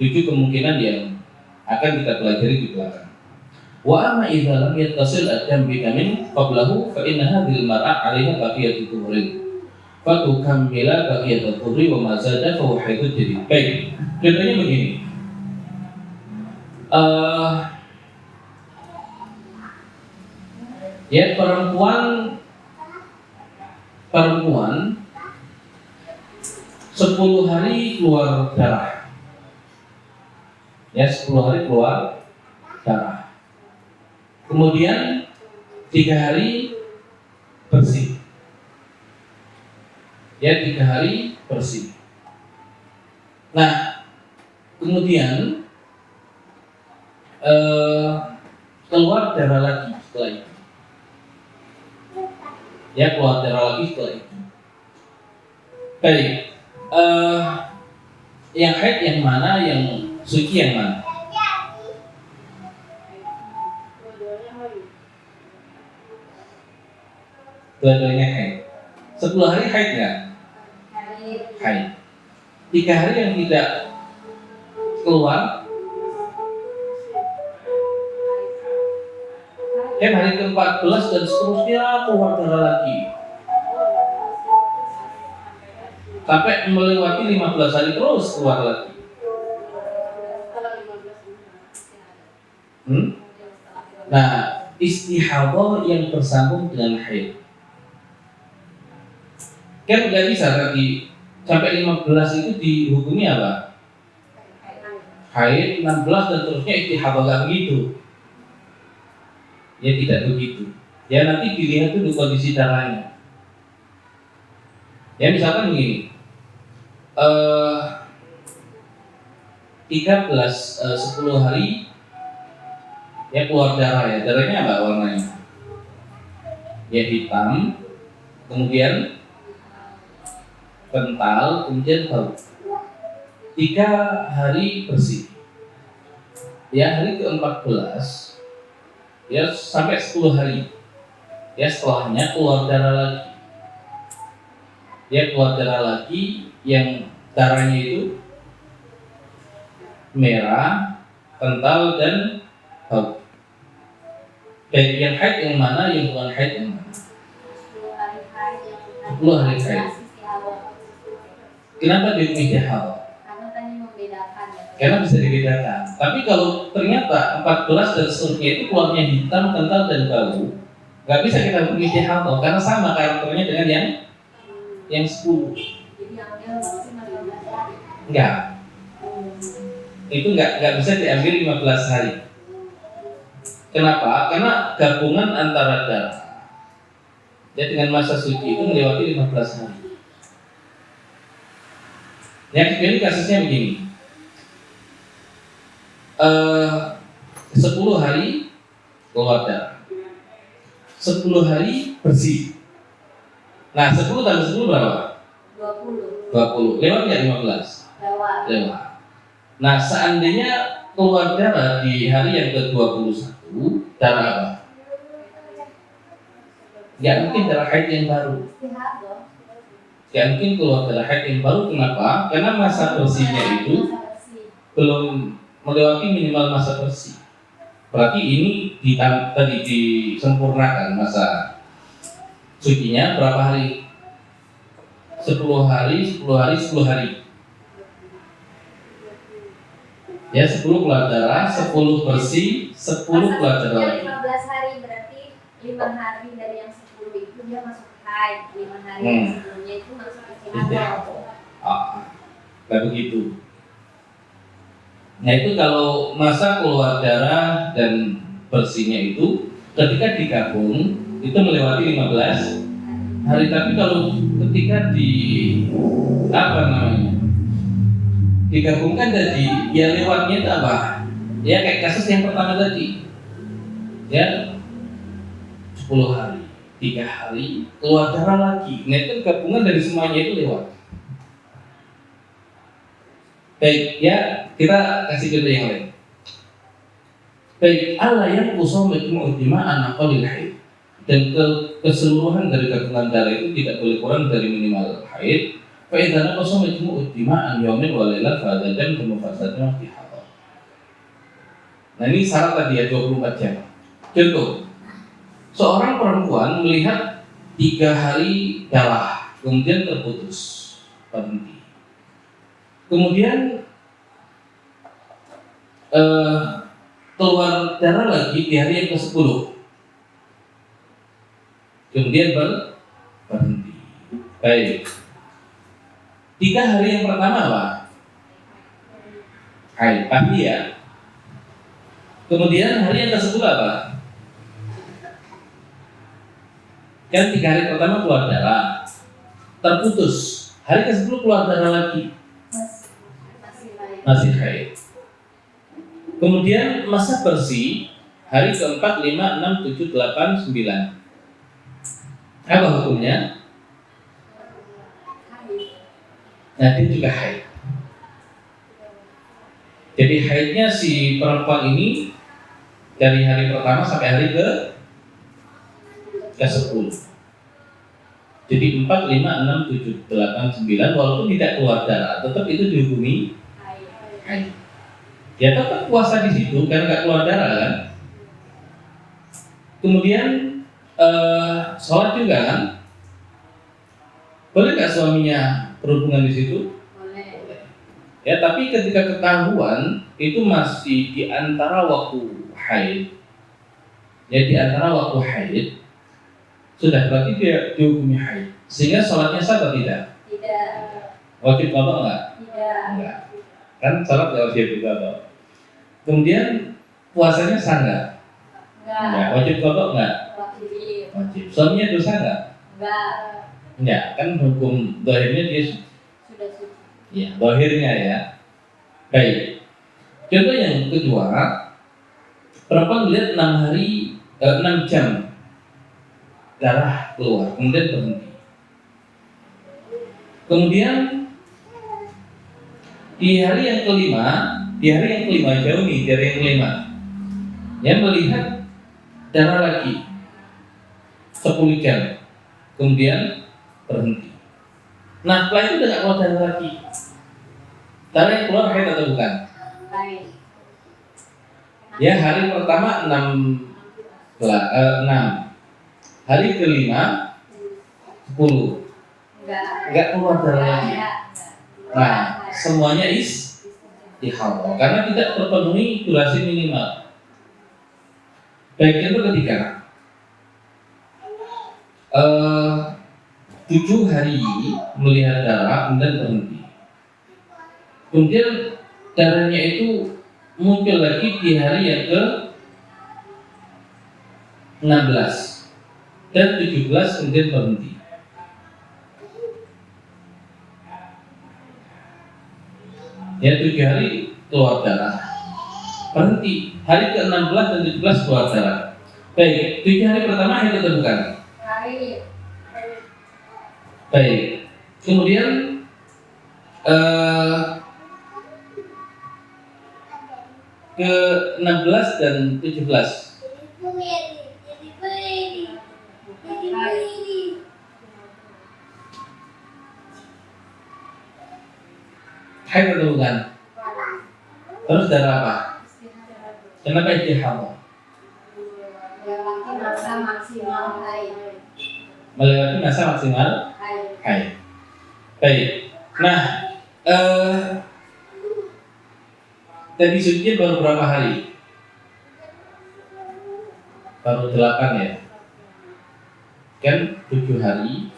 7 kemungkinan yang akan kita pelajari di belakang. Wa amma idza lam yattasil ad-dam bi damin qablahu fa inna hadhil mar'a 'alaiha baqiyatu tuhrin fa tukammila baqiyatu tuhri wa ma zada fa huwa haidun jadid. Baik, contohnya begini. Ya, perempuan 10 hari keluar darah. Ya, 10 hari keluar darah. Kemudian 3 hari bersih. Ya, 3 hari bersih. Nah, kemudian keluar darah lagi setelah itu. Ya, keluar darah lagi setelah itu. Baik, yang haid yang mana, yang suci yang mana? Dua-duanya haid. 10 hari haid nggak? Haid. 3 hari yang tidak keluar, kan hari ke-14 dan seterusnya keluar darah lagi, sampai melewati 15 hari terus keluar lagi. Nah, istihadah yang bersambung dengan haid, kan nggak bisa tadi sampai 15 itu dihukumi apa? Haid, 16 dan terusnya istihadah, nggak begitu. Ya, tidak begitu. Ya, nanti dilihat dulu kondisi darahnya. Ya, misalkan begini, 10 hari, ya, keluar darah, ya, darahnya apa warnanya? Ya, hitam, kemudian kental, kemudian bau. 3 hari bersih. Ya, hari ke-14, ya, sampai 10 hari, ya, setelahnya keluar darah lagi. dia keluar darah lagi yang darahnya itu merah, kental dan bau. Baik yang haid yang mana, yang bukan haid yang mana? 10 hari haid yang 10 hari haid. Kenapa dihukumi istihadhah? Karena tadi membedakan ya. Karena bisa dibedakan. Tapi kalau ternyata 14 dan seterusnya itu keluarnya hitam, kental dan bau, nggak bisa kita hukumi istihadhah karena sama karakternya dengan yang 10. Jadi yang maksimal 15 hari. Enggak. Itu nggak bisa diambil 15 hari. Kenapa? Karena gabungan antara darah ya dengan masa suci itu melewati 15 hari. Yang ini kasusnya begini. 10 hari keluar darah, 10 hari bersih. Nah 10 tambah 10 berapa? 20. Lewat nggak 15? Lewat. Nah seandainya keluar darah di hari yang ke-21, darah apa? Gak mungkin darah haid yang baru. Gak mungkin keluar darah haid yang baru. Kenapa? Karena masa bersihnya itu belum melewati minimal masa bersih. Berarti ini tadi disempurnakan masa sucinya berapa hari? 10 hari, 10 hari, 10 hari. Ya 10 keluar darah, 10 bersih, 10 keluar darah lagi. 15 hari berarti 5 hari dari yang 10 itu dia masuk haid, 5 hari yang sebelumnya itu masuk istihadhah. Kayak begitu. Nah itu kalau masa keluar darah dan bersihnya itu ketika digabung itu melewati 15 hari. Tapi kalau ketika digabungkan tadi, ya lewatnya itu apa? Ya kayak kasus yang pertama tadi, ya 10 hari, 3 hari keluar darah lagi. Nah itu gabungan dari semuanya itu lewat. Baik, ya kita kasih contoh yang lain. Baik, Allah yang kusum majmu'ud dima'an aqallil haid, dan keseluruhan dari gabungan darah itu tidak boleh kurang dari minimal haid. Fa idza naqasa majmu'ud dima'an yawmin wa lailah fa hadzal dam mufassatun istihadhah. Nah ini syarat tadi ya 24 jam. Contoh, seorang perempuan melihat 3 hari darah, kemudian terputus, berhenti. Kemudian keluar darah lagi di hari yang ke-10. Kemudian berhenti. Baik. 3 hari yang pertama apa? Haid, pagi ya. Kemudian hari yang ke-10 apa? Kan 3 hari pertama keluar darah, terputus. Hari ke-10 keluar darah lagi, masih haid. Kemudian masa bersih hari ke-4, 5, 6, 7, 8, 9. Apa hukumnya? Nah dia juga haid. Jadi haidnya si perempuan ini dari hari pertama sampai hari ke-10. Jadi 4, 5, 6, 7, 8, 9 walaupun tidak keluar darah, tetap itu dihukumi haid. Ya tetap puasa di situ karena nggak keluar darah kan. Kemudian sholat juga kan. Boleh nggak suaminya berhubungan di situ? Boleh. Ya tapi ketika ketahuan itu masih di antara waktu haid, ya di antara waktu haid, sudah berarti dia dihukumi haid. Sehingga sholatnya sah atau tidak? Tidak. Wajib qadha enggak? Tidak. Enggak. Kan sholat nggak wajib qadha. Kemudian puasanya sah enggak? Enggak. Wajib qadha enggak? Wajib. Suaminya dosa enggak? Enggak. Kan hukum zahirnya dia sudah suci. Ya, zahirnya ya. Baik. Contoh yang kedua, perempuan melihat 6 jam darah keluar, kemudian berhenti. Kemudian di hari yang kelima jauh nih dari yang kelima, yang melihat darah lagi 10 jam, kemudian berhenti. Nah setelah itu udah nggak keluar darah lagi. Darah yang keluar haid atau bukan? Haid. Ya hari pertama 6, hari kelima 10, nggak keluar darah lagi. Nah semuanya istihadah karena tidak terpenuhi durasi minimal. Baik, yang ketiga, 7 hari melihat darah kemudian berhenti. Kemudian darahnya itu muncul lagi di hari yang ke 16 dan 17 kemudian berhenti. Ya 7 hari keluar darah, berhenti. Hari ke 16 dan 17 keluar darah. Baik, 7 hari pertama haid atau bukan? Haid. Baik, kemudian ke 16 dan 17 haid atau bukan? Terus darah apa? Kenapa istihadah? Melewati masa maksimal haid. Melewati masa maksimal haid. Baik. Nah, tadi sucinya baru berapa hari? Baru 8 ya. Kan 7 hari.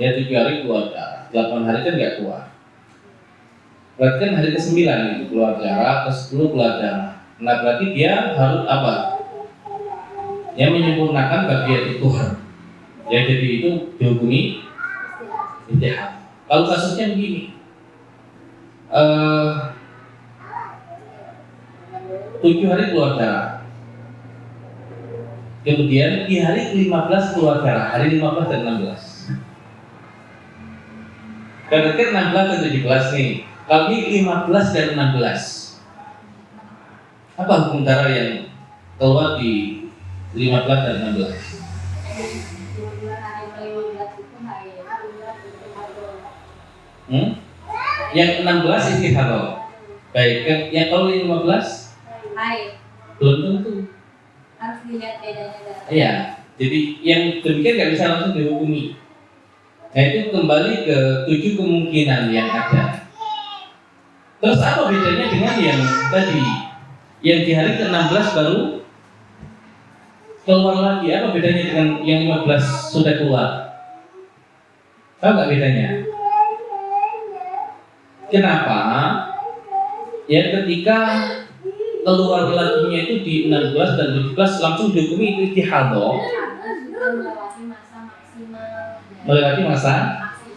Ya 7 hari keluar darah. 8 hari kan nggak keluar. Berarti kan hari ke-9 itu keluar darah, ke-10 keluar darah. Nah berarti dia harus apa? Yang menyempurnakan bagian itu. Ya jadi itu dihukumi istihadah. Kalau kasusnya begini, 7 hari keluar darah, kemudian di hari ke-15 keluar darah, hari 15 dan 16. Berarti kan 16 dan 17 nih. Kalau ini 15 dan 16, apa hukum darah yang keluar di 15 dan 16? Yang 16 istihadah. Baik, yang kalau 15 haid. belum tentu. Harus dilihat bedanya darah. Iya, jadi yang demikian nggak bisa langsung dihukumi. Nah itu kembali ke 7 kemungkinan yang ada. Terus apa bedanya dengan yang tadi, yang di hari ke-16 baru keluar lagi? Apa bedanya dengan yang 15 sudah keluar? Tahu nggak bedanya? Kenapa? Ya ketika keluar laginya itu di 16 dan 17 langsung dihukumi itu istihadah. Melewati masa maksimal. Melewati masa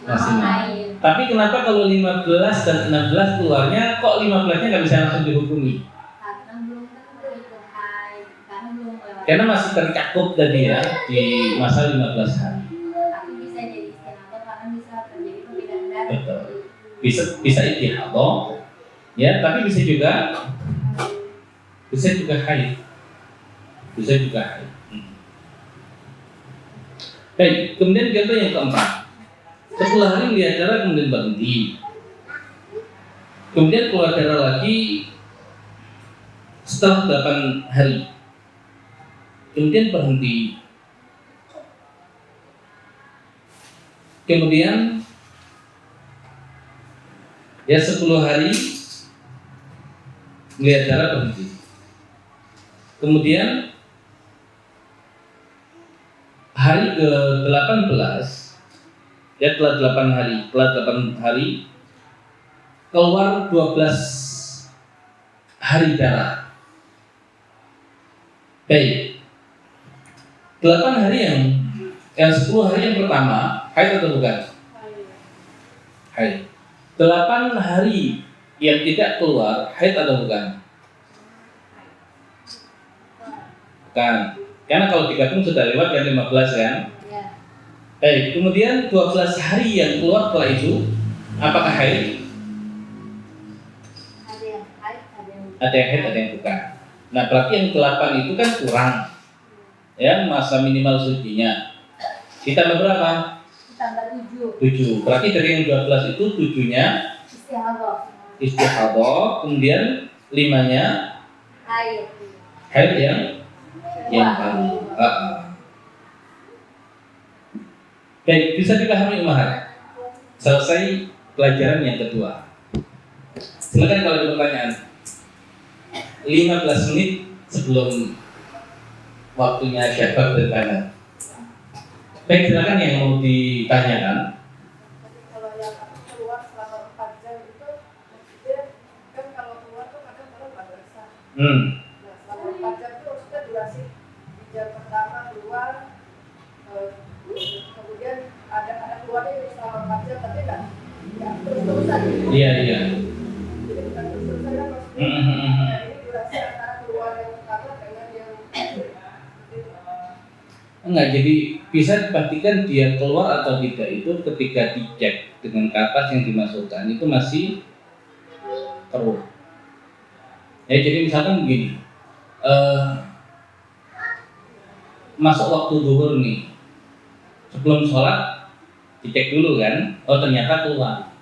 maksimal. Tapi kenapa kalau 15 dan 16 keluarnya kok 15-nya nggak bisa langsung dihukumi? Karena belum tentu itu haid. Karena belum melewati. Karena masih tercakup tadi ya di masa 15 hari. Tapi bisa jadi istihadah karena bisa terjadi perbedaan darah. Betul. Bisa istihadah, ya, tapi bisa juga haid. Bisa juga haid. Baik, kemudian contoh yang keempat. 10 hari melihat darah kemudian berhenti. Kemudian keluar darah lagi setelah 8 hari. Kemudian berhenti. Kemudian ya 10 hari melihat darah berhenti. Kemudian hari ke-18 ya telah 8 hari keluar 12 hari darah. Baik. 8 hari yang 10 hari yang pertama haid atau bukan? Haid. 8 hari yang tidak keluar haid atau bukan? Bukan. Karena kalau digabung sudah lewat yang 15 kan? Ya. Baik, kemudian 12 hari yang keluar setelah itu apakah haid? Ada yang haid, ada yang Ada yang haid, ada yang bukan. Nah, berarti yang 8 itu kan kurang. Ya, masa minimal sucinya. Ditambah berapa? tambah 7. 7. Berarti dari yang 12 itu 7-nya istihadhah, kemudian 5-nya haid yang baru. Baik, bisa dipahami Umar. Selesai pelajaran yang kedua. Silakan kalau ada pertanyaan. 15 menit sebelum waktunya syabab bertanya. Baik, silakan yang mau ditanyakan. Kalau yang keluar selama 4 jam itu maksudnya kan kalau keluar tuh kadang orang madrasah. Nah, selama 4 jam itu maksudnya durasi di jam pertama keluar, kemudian ada keluarnya selama 4 jam tapi enggak terus-terusan. Iya. Jadi bukan terus-terusan kan maksudnya. Nah, ini durasi antara keluar yang pertama dengan yang Enggak, jadi bisa dipastikan dia keluar atau tidak itu ketika dicek dengan kapas yang dimasukkan itu masih keruh. Ya, jadi misalkan begini, masuk waktu zuhur nih, sebelum sholat dicek dulu kan, oh ternyata keluar.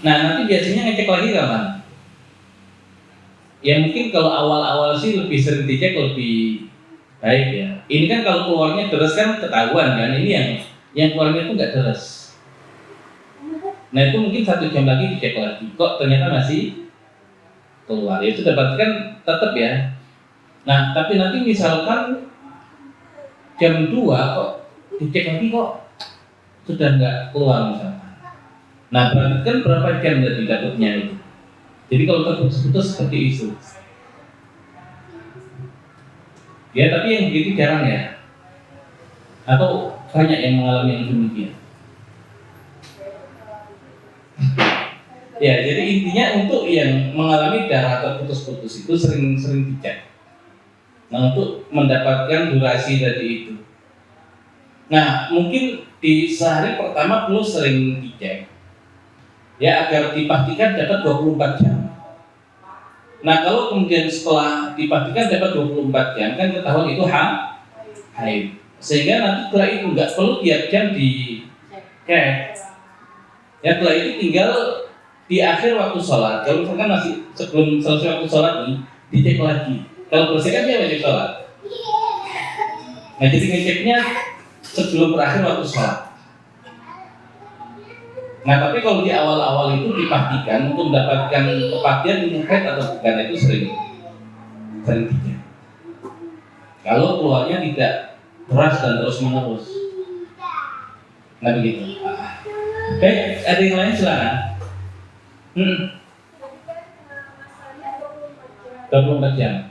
Nah nanti biasanya ngecek lagi kapan? Ya mungkin kalau awal-awal sih lebih sering dicek lebih baik ya. Ini kan kalau keluarnya deres kan ketahuan kan. Ini yang keluarnya itu nggak deres. Nah itu mungkin 1 jam lagi dicek lagi. Kok ternyata masih keluar. Ya itu dapat kan tetap ya. Nah tapi nanti misalkan jam 2 kok dicek lagi kok sudah nggak keluar misalkan. Nah berarti kan berapa jam tadi dapatnya itu. Jadi kalau terputus-putus seperti itu. Ya tapi yang begitu jarang ya. Atau banyak yang mengalami yang demikian. Ya jadi intinya untuk yang mengalami darah terputus-putus itu sering-sering dicek. Nah untuk mendapatkan durasi tadi itu. Nah mungkin di sehari pertama perlu sering dicek. Ya agar dipastikan dapat 24 jam. Nah kalau kemudian setelah dipastikan dapat 24 jam kan ketahuan itu haid. Sehingga nanti setelah itu nggak perlu tiap jam dicek. Ya setelah itu tinggal di akhir waktu sholat. Kalau misalkan masih sebelum selesai waktu sholat nih dicek lagi. Kalau bersih kan dia wajib sholat. Nah jadi ngeceknya sebelum berakhir waktu sholat. Nah tapi kalau di awal-awal itu dipastikan untuk mendapatkan kepastian ini haid atau bukan itu sering dicek. Kalau keluarnya tidak deras dan terus menerus. Nah begitu. Oke, ada yang lain silakan. 24 jam.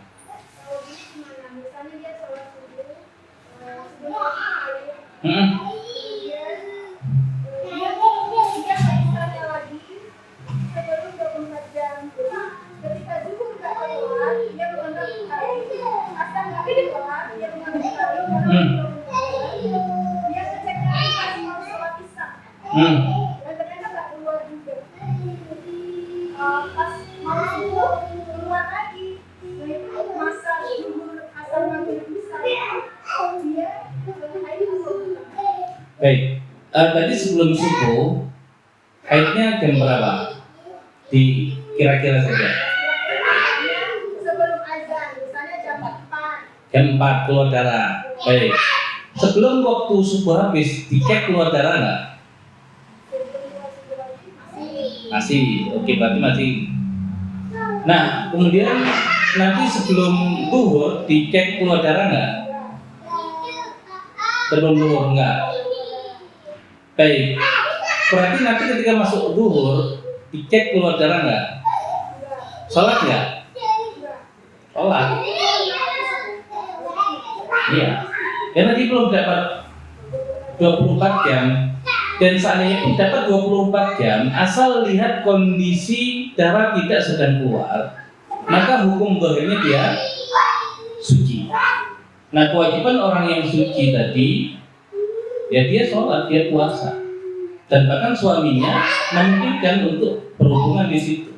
dan ternyata nggak keluar juga. Pas mau subuh keluar lagi. Nah itu masa zuhur asar maghrib bisa dia Baik, tadi sebelum subuh haidnya jam berapa? Di kira-kira saja. sebelum azan, misalnya jam 4. Jam 4 keluar darah. Baik. Sebelum waktu subuh habis dicek keluar darah nggak? Masih. Oke, berarti masih. Nah, kemudian nanti sebelum zuhur dicek keluar darah nggak? Sebelum zuhur nggak? Baik. Berarti nanti ketika masuk zuhur dicek keluar darah nggak? Sholat nggak? Sholat. Iya. Ya nanti belum dapat 24 jam. Dan seandainya pun dapat 24 jam, asal lihat kondisi darah tidak sedang keluar, maka hukum zahirnya dia suci. Nah kewajiban orang yang suci tadi, ya dia sholat, dia puasa, dan bahkan suaminya memungkinkan untuk berhubungan di situ.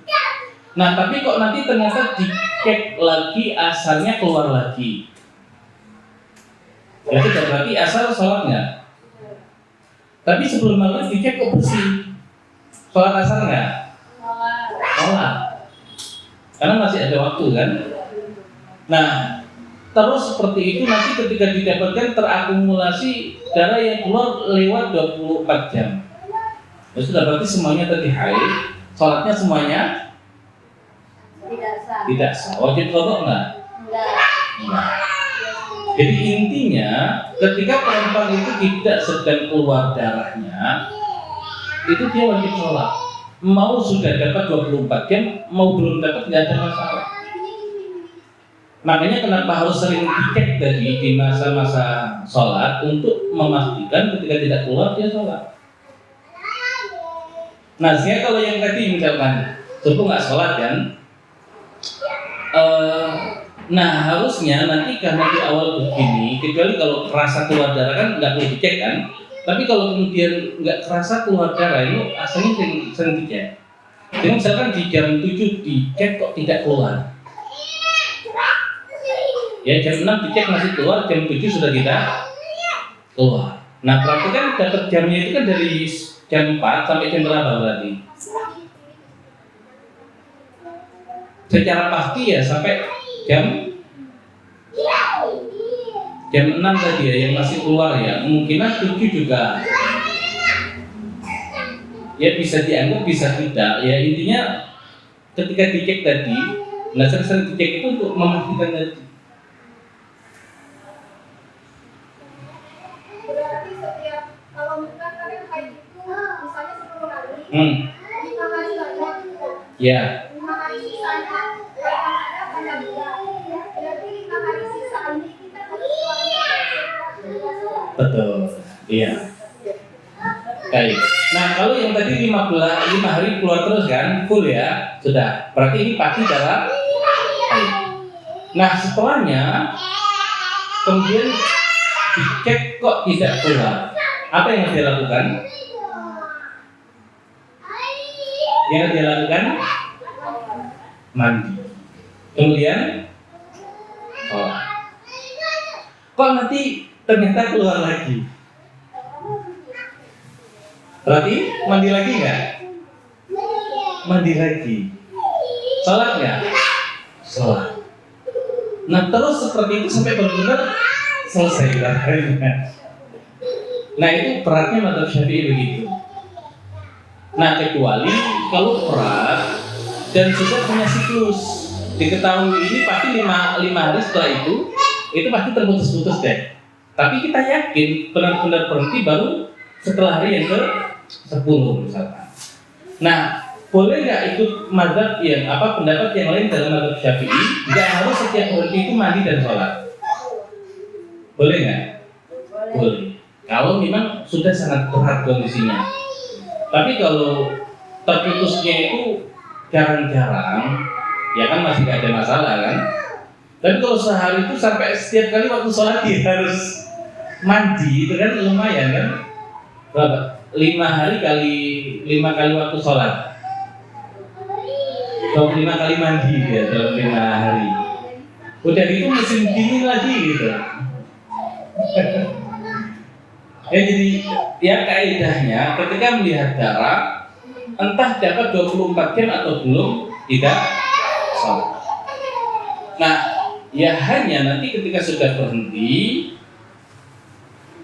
Nah tapi kok nanti ternyata dicek lagi asalnya keluar lagi, ya sudah berarti asal sholatnya. Tapi sebelum maghrib dicek kok bersih. Sholat asar nggak? Sholat. Karena masih ada waktu kan. Nah, terus seperti itu nanti ketika didapatkan terakumulasi darah yang keluar lewat 24 jam. Ya sudah, berarti semuanya tadi haid. Sholatnya semuanya tidak sah. Wajib qadha nggak? Enggak. Jadi intinya ketika perempuan itu tidak sedang keluar darahnya, itu dia wajib sholat. Mau sudah dapat 24 jam, mau belum dapat nggak ada masalah. Makanya kenapa harus sering dicek tadi di masa-masa sholat untuk memastikan ketika tidak keluar dia sholat. Nah, sehingga kalau yang tadi misalkan subuh nggak sholat kan, nah harusnya nanti karena di awal begini, kecuali kalau kerasa keluar darah kan nggak perlu dicek kan. Tapi kalau kemudian nggak kerasa keluar darah itu asalnya sering dicek. Jadi misalkan di jam 7 dicek kok tidak keluar. Ya jam 6 dicek masih keluar, jam 7 sudah tidak keluar. Nah berarti kan dapat jamnya itu kan dari jam 4 sampai jam berapa berarti? Secara pasti ya sampai jam 6 tadi ya yang masih keluar ya. Kemungkinan 7 juga ya bisa dianggap bisa tidak ya. Intinya ketika dicek tadi, nah sering dicek itu untuk memastikan tadi. Berarti setiap kalau misalkan kalian haid itu misalnya 10 hari, 5 hari nggak cukup. Ya. 5 hari sisanya yang ada pada bulan. Berarti 5 hari sisa ini kita harus Betul. Iya. Baik. Nah, kalau yang tadi 5 hari keluar terus kan, full ya. Sudah. Berarti ini pasti darah haid. Nah, setelahnya kemudian dicek kok tidak keluar. Apa yang harus dia lakukan? Yang harus dia lakukan? Mandi. Kemudian sholat. Kok nanti ternyata keluar lagi? Berarti mandi lagi nggak? Mandi lagi. Sholat nggak? Sholat. Nah terus seperti itu sampai benar-benar selesai darahnya. Nah itu beratnya madzhab Syafi'i begitu. Nah kecuali kalau berat dan sudah punya siklus, diketahui ini pasti 5 hari setelah itu pasti terputus-putus deh. Tapi kita yakin benar-benar berhenti baru setelah hari yang ke-10 misalkan. Nah, boleh nggak ikut mazhab yang pendapat yang lain dalam mazhab Syafi'i? Nggak harus setiap berhenti itu mandi dan sholat. Boleh nggak? Boleh. Kalau memang sudah sangat berat kondisinya. Tapi kalau terputusnya itu jarang-jarang, ya kan masih nggak ada masalah kan? Tapi kalau sehari itu sampai setiap kali waktu sholat dia harus mandi, itu kan lumayan kan? Berapa? 5 hari kali 5 kali waktu sholat. 25 kali mandi dia dalam 5 hari. Udah gitu musim dingin lagi gitu. Ya jadi ya kaidahnya ketika melihat darah entah dapat 24 jam atau belum tidak sholat. Nah ya hanya nanti ketika sudah berhenti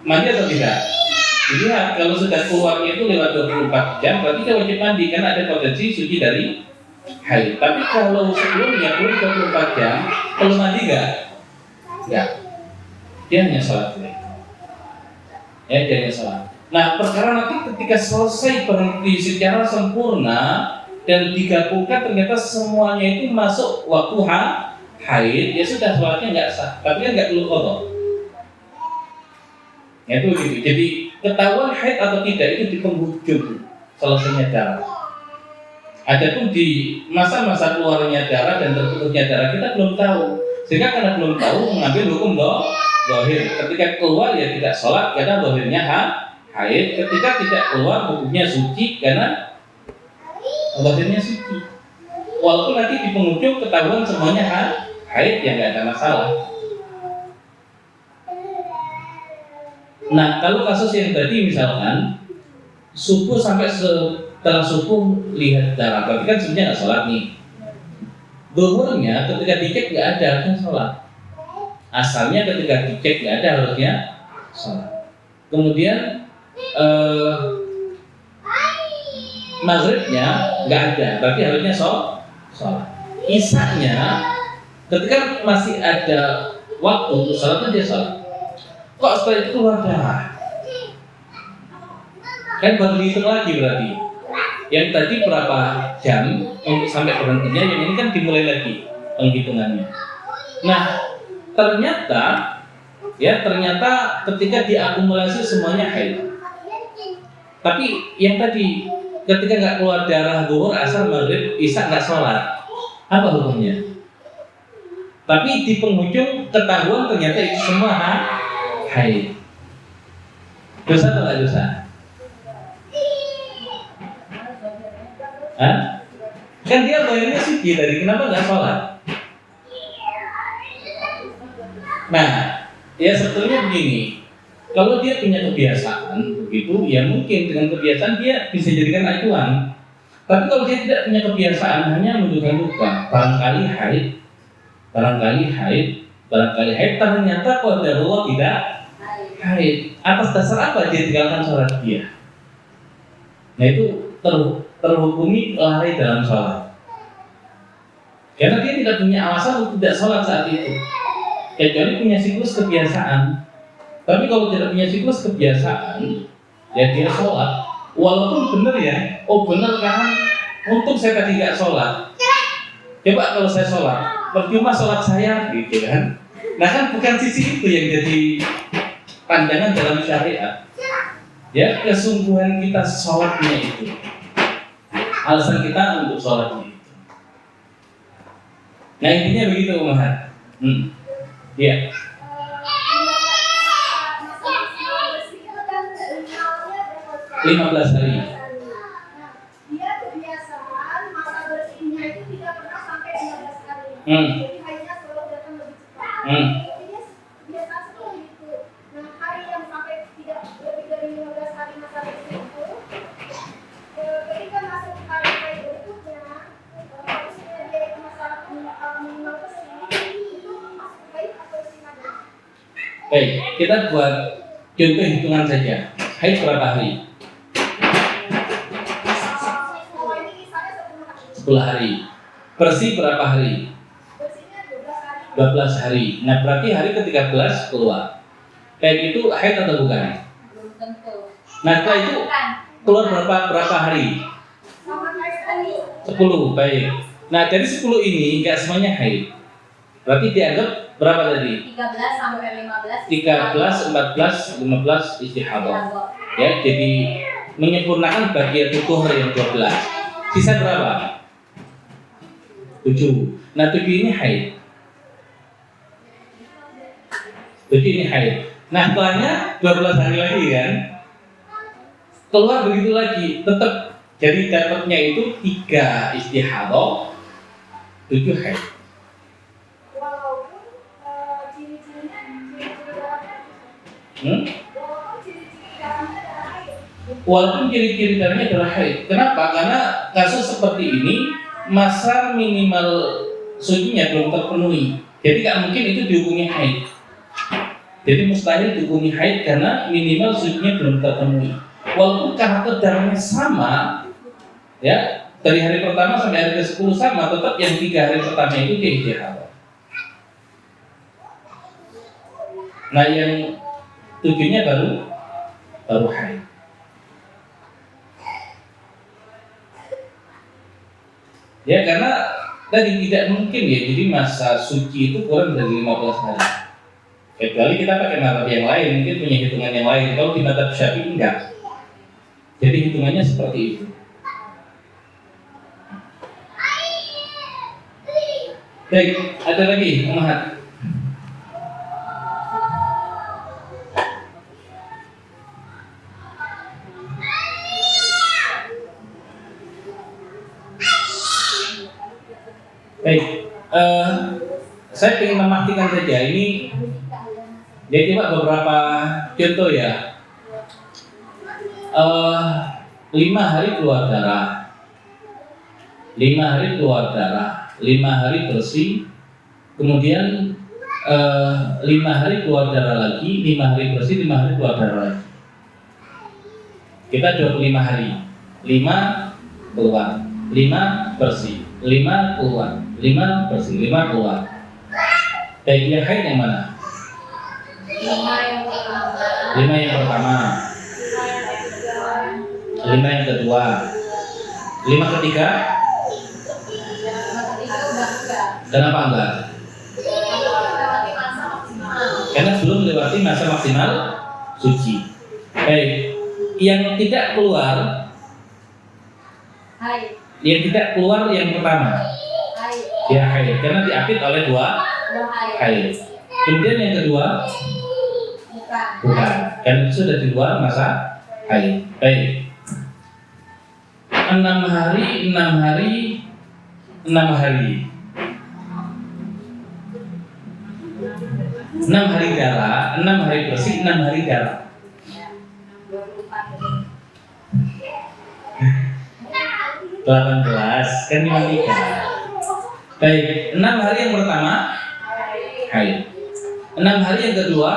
mandi atau tidak dilihat. Kalau sudah keluarnya itu lewat 24 jam berarti dia wajib mandi karena ada potensi suci dari haid. Tapi kalau sebelumnya belum 24 jam perlu mandi nggak? Nggak. Dia hanya sholat dulu. Ya dia hanya sholat. Nah perkara nanti ketika selesai berhenti secara sempurna dan digabungkan ternyata semuanya itu masuk waktu haid, ya sudah sholatnya nggak sah. Tapi kan nggak perlu qadha. Ya itu gitu. Jadi ketahuan haid atau tidak itu di penghujung selesainya darah. Adapun di masa-masa keluarnya darah dan terputusnya darah kita belum tahu. Sehingga karena belum tahu mengambil hukum zahir. Ketika keluar ya tidak sholat karena zahirnya haid. Ketika tidak keluar hukumnya suci karena zahirnya suci. Walaupun nanti di penghujung ketahuan semuanya haid ya nggak ada masalah. Nah kalau kasus yang tadi misalkan subuh sampai setelah subuh lihat darah, berarti kan sebenarnya nggak sholat nih. Zuhurnya ketika dicek nggak ada, harusnya sholat. Asalnya ketika dicek nggak ada, harusnya sholat. Kemudian maghribnya nggak ada, berarti harusnya sholat. Isanya ketika masih ada waktu untuk sholat, dia sholat. Kok setelah itu keluar darah? Kan baru dihitung lagi berarti. Yang tadi berapa jam untuk sampai berhentinya, yang ini kan dimulai lagi penghitungannya. Nah, ternyata ketika diakumulasi semuanya haid. Tapi yang tadi ketika nggak keluar darah zuhur, asar, maghrib, isya nggak sholat, apa hukumnya? Tapi di penghujung ketahuan ternyata itu semua haid. Dosa atau nggak dosa? Hah? Kan dia bayarnya suci tadi, kenapa nggak sholat? Nah, ya sebetulnya begini, kalau dia punya kebiasaan begitu, ya mungkin dengan kebiasaan dia bisa jadikan acuan. Tapi kalau dia tidak punya kebiasaan, hanya menduga-duga, barangkali haid, ternyata qadarullah tidak haid. Atas dasar apa dia tinggalkan sholat dia? Nah itu terhukumi lalai dalam sholat. Karena dia tidak punya alasan untuk tidak sholat saat itu, kecuali punya siklus kebiasaan. Tapi kalau tidak punya siklus kebiasaan, ya dia sholat. Walaupun benar ya, benar kan? Untung saya tadi nggak sholat. Coba kalau saya sholat, percuma sholat saya, gitu kan? Nah kan bukan sisi itu yang jadi pandangan dalam syariat. Ya kesungguhan kita sholatnya itu, alasan kita untuk sholatnya itu. Nah intinya begitu Umar. Ya. 15 hari. Dia kebiasaan masa bersihnya itu tidak pernah sampai 15 hari. Jadi hanya selalu datang lebih cepat. Jadi dia kebiasaan seperti itu. Nah hari yang sampai tidak lebih dari 15 hari masa bersih itu, ketika masuk hari berikutnya, harusnya dia itu masa minimal bersih itu masuk haid atau istihadah. Baik, kita buat contoh hitungan saja. Haid berapa hari? 10 hari. Bersih berapa hari? Bersihnya 12 hari. 12 hari. Nah berarti hari ke-13 keluar. Kayak gitu haid atau bukan? Belum tentu. Nah setelah itu keluar berapa hari? Sama haid tadi. 10, baik. Nah dari 10 ini nggak semuanya haid. Berarti dianggap berapa tadi? 13 sampai 15. 13, 14, 15 istihadah. Ya, jadi menyempurnakan bagian tubuh yang 12. Sisa berapa? 7. Nah 7 ini haid. 7 ini haid. Nah setelahnya 12 hari lagi kan, keluar begitu lagi, tetap jadi dapatnya itu 3 istihadah, 7 haid. Walaupun ciri-cirinya Walaupun ciri-ciri darahnya adalah haid. Kenapa? Karena kasus seperti ini masa minimal sucinya belum terpenuhi. Jadi nggak mungkin itu dihukumi haid. Jadi mustahil dihukumi haid karena minimal sucinya belum terpenuhi. Walaupun karakter darahnya sama, ya dari hari pertama sampai hari ke-10 sama, tetap yang 3 hari pertama itu dia istihadah. Nah yang 7-nya baru haid. Ya karena tadi tidak mungkin ya, jadi masa suci itu kurang dari 15 hari. Kecuali kita pakai mazhab yang lain, mungkin punya hitungan yang lain. Kalau di mazhab Syafi'i enggak. Jadi hitungannya seperti itu. Baik, ada lagi, Muhammad. Baik, saya ingin memastikan saja ini. Jadi coba beberapa contoh ya. 5 hari keluar darah, 5 hari keluar darah, 5 hari bersih, kemudian 5 hari keluar darah lagi, 5 hari bersih, 5 hari keluar darah lagi. Kita 25 hari, 5 keluar, 5 bersih, 5 keluar, 5 bersih, 5 keluar. Baik, yang haid yang mana? 5 yang pertama, 5 yang pertama, 5 yang kedua, 5 ketiga. ketiga udah enggak. Kenapa enggak? Melewati masa maksimal. Karena belum melewati masa maksimal suci. Baik, yang tidak keluar, Haid, yang tidak keluar yang pertama, haid, dia haid karena diapit oleh 2 udah haid. haid. Kemudian yang kedua, bukan, karena itu sudah di luar masa haid. Baik, 6 hari, 6 hari, 6 hari, 6 hari darah, 6 hari bersih, 6 hari darah. 18 kan 53. Baik, 6 hari yang pertama haid. 6 hari yang kedua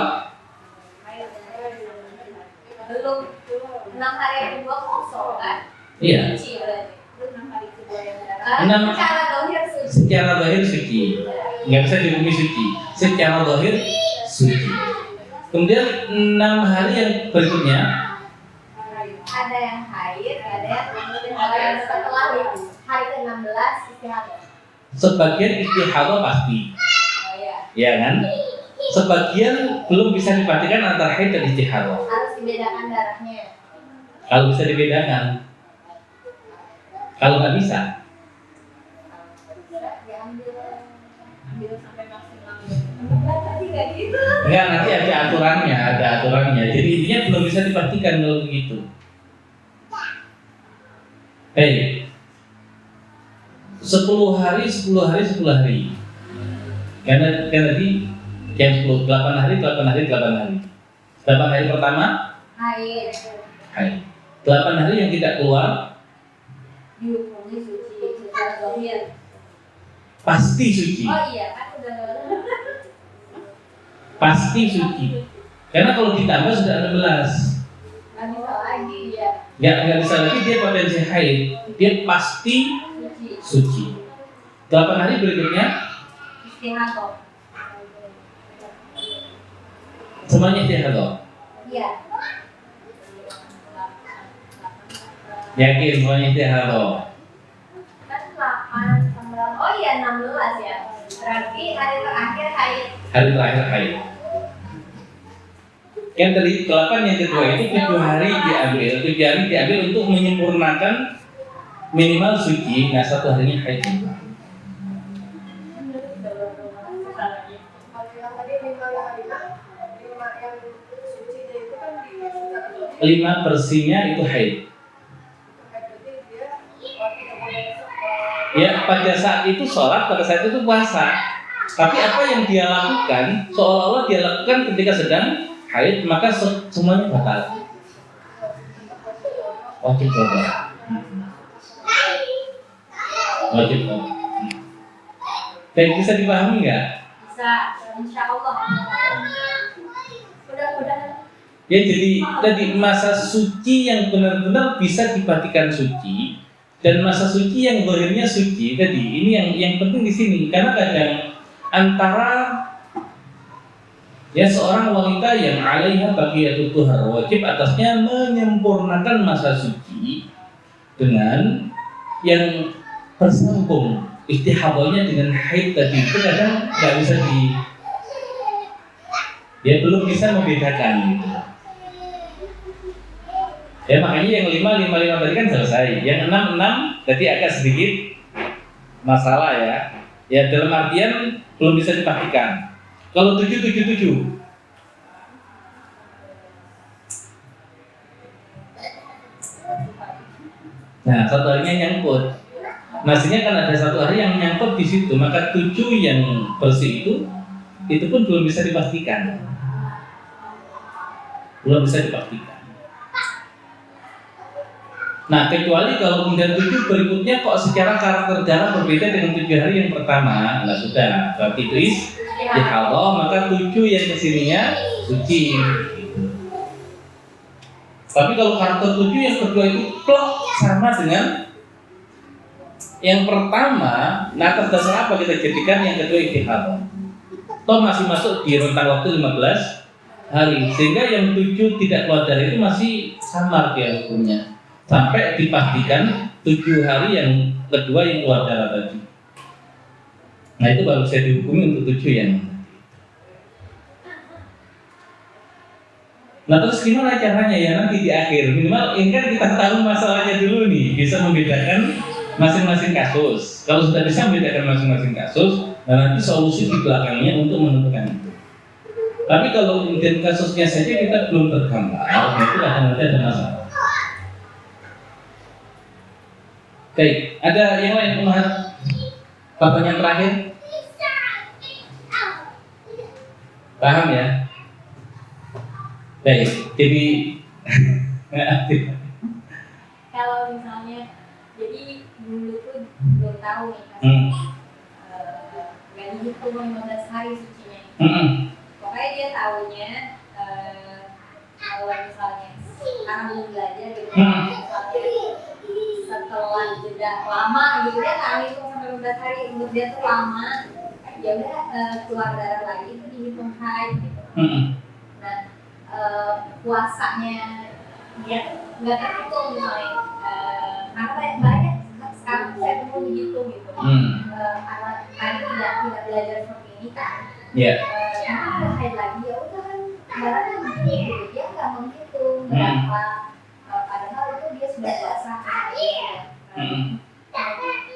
Belum 6 hari yang kedua kosong kan? iya, Suci berarti. 6 hari kedua yang Enam. secara dohir suci. secara zahir suci. Nggak bisa dihukumi suci. Secara zahir suci. Kemudian 6 hari yang berikutnya Ada yang haid, ada yang setelah itu. Hari ke-16 istihadah. sebagian istihadah pasti, Oh iya. ya kan? Sebagian belum bisa dipastikan antara haid dan istihadah. Harus dibedakan darahnya. Kalau bisa dibedakan, kalau nggak bisa, Diambil sampai maksimal. Tadi nggak gitu. enggak, nanti ada aturannya. Jadi intinya belum bisa dipastikan kalau begitu. Baik, 10 hari. Karena tadi yang 8 hari. 8 hari pertama Haid. haid. 8 hari yang tidak keluar Dihukumi suci secara dohir. pasti suci. Oh iya kan udah. Pasti suci. Karena kalau ditambah sudah 16. Nggak bisa lagi ya. Nggak bisa lagi, dia potensi haid. Dia pasti Suci. suci. 8 hari berikutnya Istihadah. semuanya istihadah. Iya. Yakin semuanya istihadah. Kan 8 tambah. Oh iya 16 ya. Berarti hari terakhir haid. Hari terakhir haid. Yang dari 8 yang kedua itu 7 hari diambil. 7 hari diambil untuk menyempurnakan minimal suci. Nah, 1 harinya haid. Kalau yang tadi 5 hari, 5 yang sucinya itu kan di secara dohir. 5 bersihnya itu haid. Berarti dia waktu kemudian Ya, pada saat itu sholat, pada saat itu puasa. Tapi apa yang dia lakukan, seolah-olah dia lakukan ketika sedang haid, maka semuanya batal. Wajib tobat. Wajib tobat. Baik, bisa dipahami nggak? Bisa. Insya Allah. Mudah-mudahan. Ya, jadi tadi masa suci yang benar-benar bisa dipastikan suci dan masa suci yang zahirnya suci tadi ini yang penting di sini, karena kadang antara ya seorang wanita yang alaiha baqiyatut tuhar, wajib atasnya menyempurnakan masa suci dengan yang bersambung istihadahnya dengan haid tadi, itu kadang nggak bisa dia belum bisa membedakan gitu. Ya, makanya yang 5 tadi kan selesai. Yang 6 tadi agak sedikit masalah ya. Ya, dalam artian belum bisa dipastikan. Kalau 7. Nah, 1 harinya nyangkut. Nasinya kan ada 1 hari yang nyangkut di situ, maka 7 yang bersih itu pun belum bisa dipastikan. Belum bisa dipastikan. Nah, kecuali kalau kemudian 7 berikutnya kok secara karakter jarak berbeda dengan 7 hari yang pertama, nah sudah, berarti itu istihadah, maka 7 yang kesininya suci. Tapi kalau karakter 7 yang kedua itu plok sama dengan yang pertama, nah atas dasar apa kita jadikan yang kedua istihadah? Toh masih masuk di rentang waktu 15 hari, sehingga yang 7 tidak keluar dari itu masih samar dia hukumnya. Sampai dipastikan 7 hari yang kedua yang keluar darah tadi. Nah itu baru saya dihukumi untuk 7 yang. Nah terus gimana caranya ya nanti di akhir? Minimal ini kan kita tahu masalahnya dulu nih, bisa membedakan masing-masing kasus. Kalau sudah bisa membedakan masing-masing kasus, nah nanti solusi di belakangnya untuk menentukan itu. Tapi kalau kemudian kasusnya saja kita belum tergambar, itu akan nanti ada masalah. Baik, ada yang lain Umar? Pertanyaan terakhir? Paham ya? Baik, jadi Kalau misalnya, jadi dulu tuh belum tahu nih, nggak dihitung 15 hari sucinya. Pokoknya dia tahunya kalau misalnya karena belum belajar gitu, misalnya setelah jeda lama gitu dia nggak hitung sampai 15 hari, untuk dia tuh lama, ya udah keluar darah lagi itu dihitung haid gitu. Nah puasanya dia nggak terhitung misalnya, karena banyak sekarang saya perlu dihitung gitu, karena tadi tidak belajar seperti ini kan. Karena ada haid lagi ya udah kan darahnya gitu, dia nggak menghitung berapa, padahal itu dia sudah puasa kan.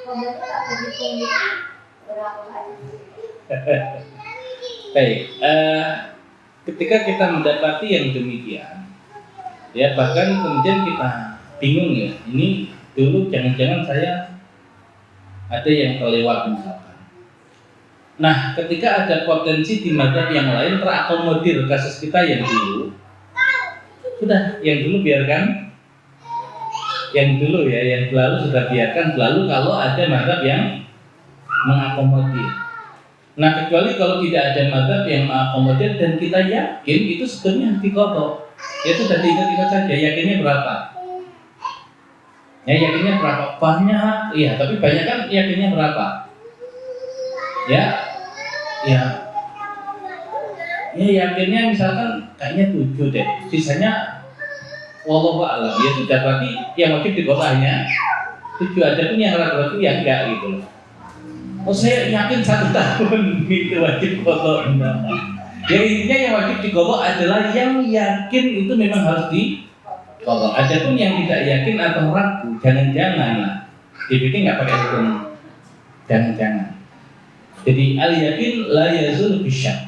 Problemnya nggak terhitung gitu berapa hari. Baik, ketika kita mendapati yang demikian, ya bahkan kemudian kita bingung ya, ini dulu jangan-jangan saya ada yang kelewat misalkan. Nah, ketika ada potensi di mazhab yang lain terakomodir kasus kita yang dulu, sudah yang dulu biarkan, yang dulu ya, yang lalu sudah biarkan lalu kalau ada mazhab yang mengakomodir. Nah, kecuali kalau tidak ada mazhab yang mengakomodir dan kita yakin itu sebenarnya diqadha. Ya sudah diingat-ingat saja, yakinnya berapa? Ya yakinnya berapa? Banyak, iya, tapi banyak kan yakinnya berapa? Ya yakinnya misalkan kayaknya 7 deh, sisanya wallahu a'lam. Ya sudah, berarti yang wajib diqadhanya 7 aja pun yang ragu-ragu ya enggak gitu loh. Oh saya yakin 1 tahun itu wajib qadha. Ya intinya yang wajib diqadha adalah yang yakin itu memang harus diqadha. Adapun yang tidak yakin atau ragu, jangan-jangan lah. Dibikin nggak pakai hukum jangan-jangan. Jadi al-yakin la yazul bisyak.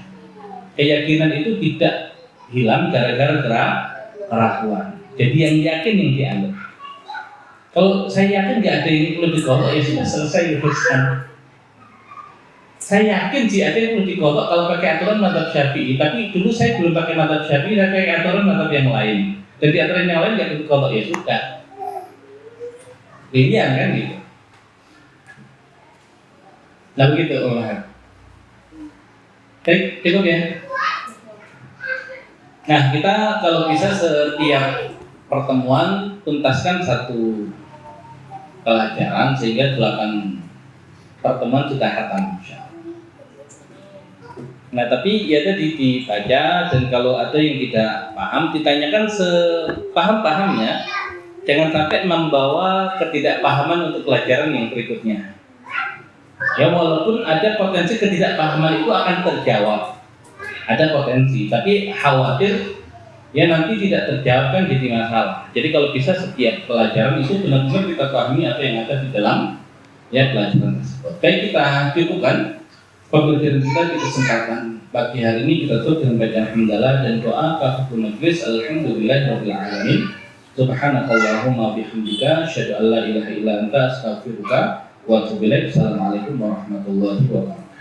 Keyakinan itu tidak hilang gara-gara keraguan. Jadi yang yakin yang dianggap. Kalau saya yakin nggak ada yang perlu diqadha, ya sudah selesai urusan. Saya yakin sih ada yang perlu diqadha kalau pakai aturan mazhab Syafi'i. Tapi dulu saya belum pakai mazhab Syafi'i, saya pakai aturan mazhab yang lain. Jadi aturan yang lain nggak perlu diqadha, ya sudah. Pilihan kan gitu. Nah begitu Umar. Baik, cukup ya. Nah kita kalau bisa setiap pertemuan tuntaskan 1 pelajaran sehingga 8 pertemuan sudah khatam insyaallah. Nah tapi ya tadi dibaca, dan kalau ada yang tidak paham ditanyakan sepaham-pahamnya, jangan sampai membawa ketidakpahaman untuk pelajaran yang berikutnya. Ya walaupun ada potensi ketidakpahaman itu akan terjawab, ada potensi, tapi khawatir ya nanti tidak terjawab kan jadi masalah. Jadi kalau bisa setiap pelajaran itu benar-benar kita pahami apa yang ada di dalam ya pelajaran tersebut. Baik, kita cukupkan pembelajaran kita di kesempatan pagi hari ini. Kita tutup dengan bacaan hamdalah dan doa kafaratul majlis. Alhamdulillahirabbil alamin. Subhanakallahumma bihamdika asyhadu an la ilaha illa anta astaghfiruka wa atubu ilaik. Assalamualaikum warahmatullahi wabarakatuh.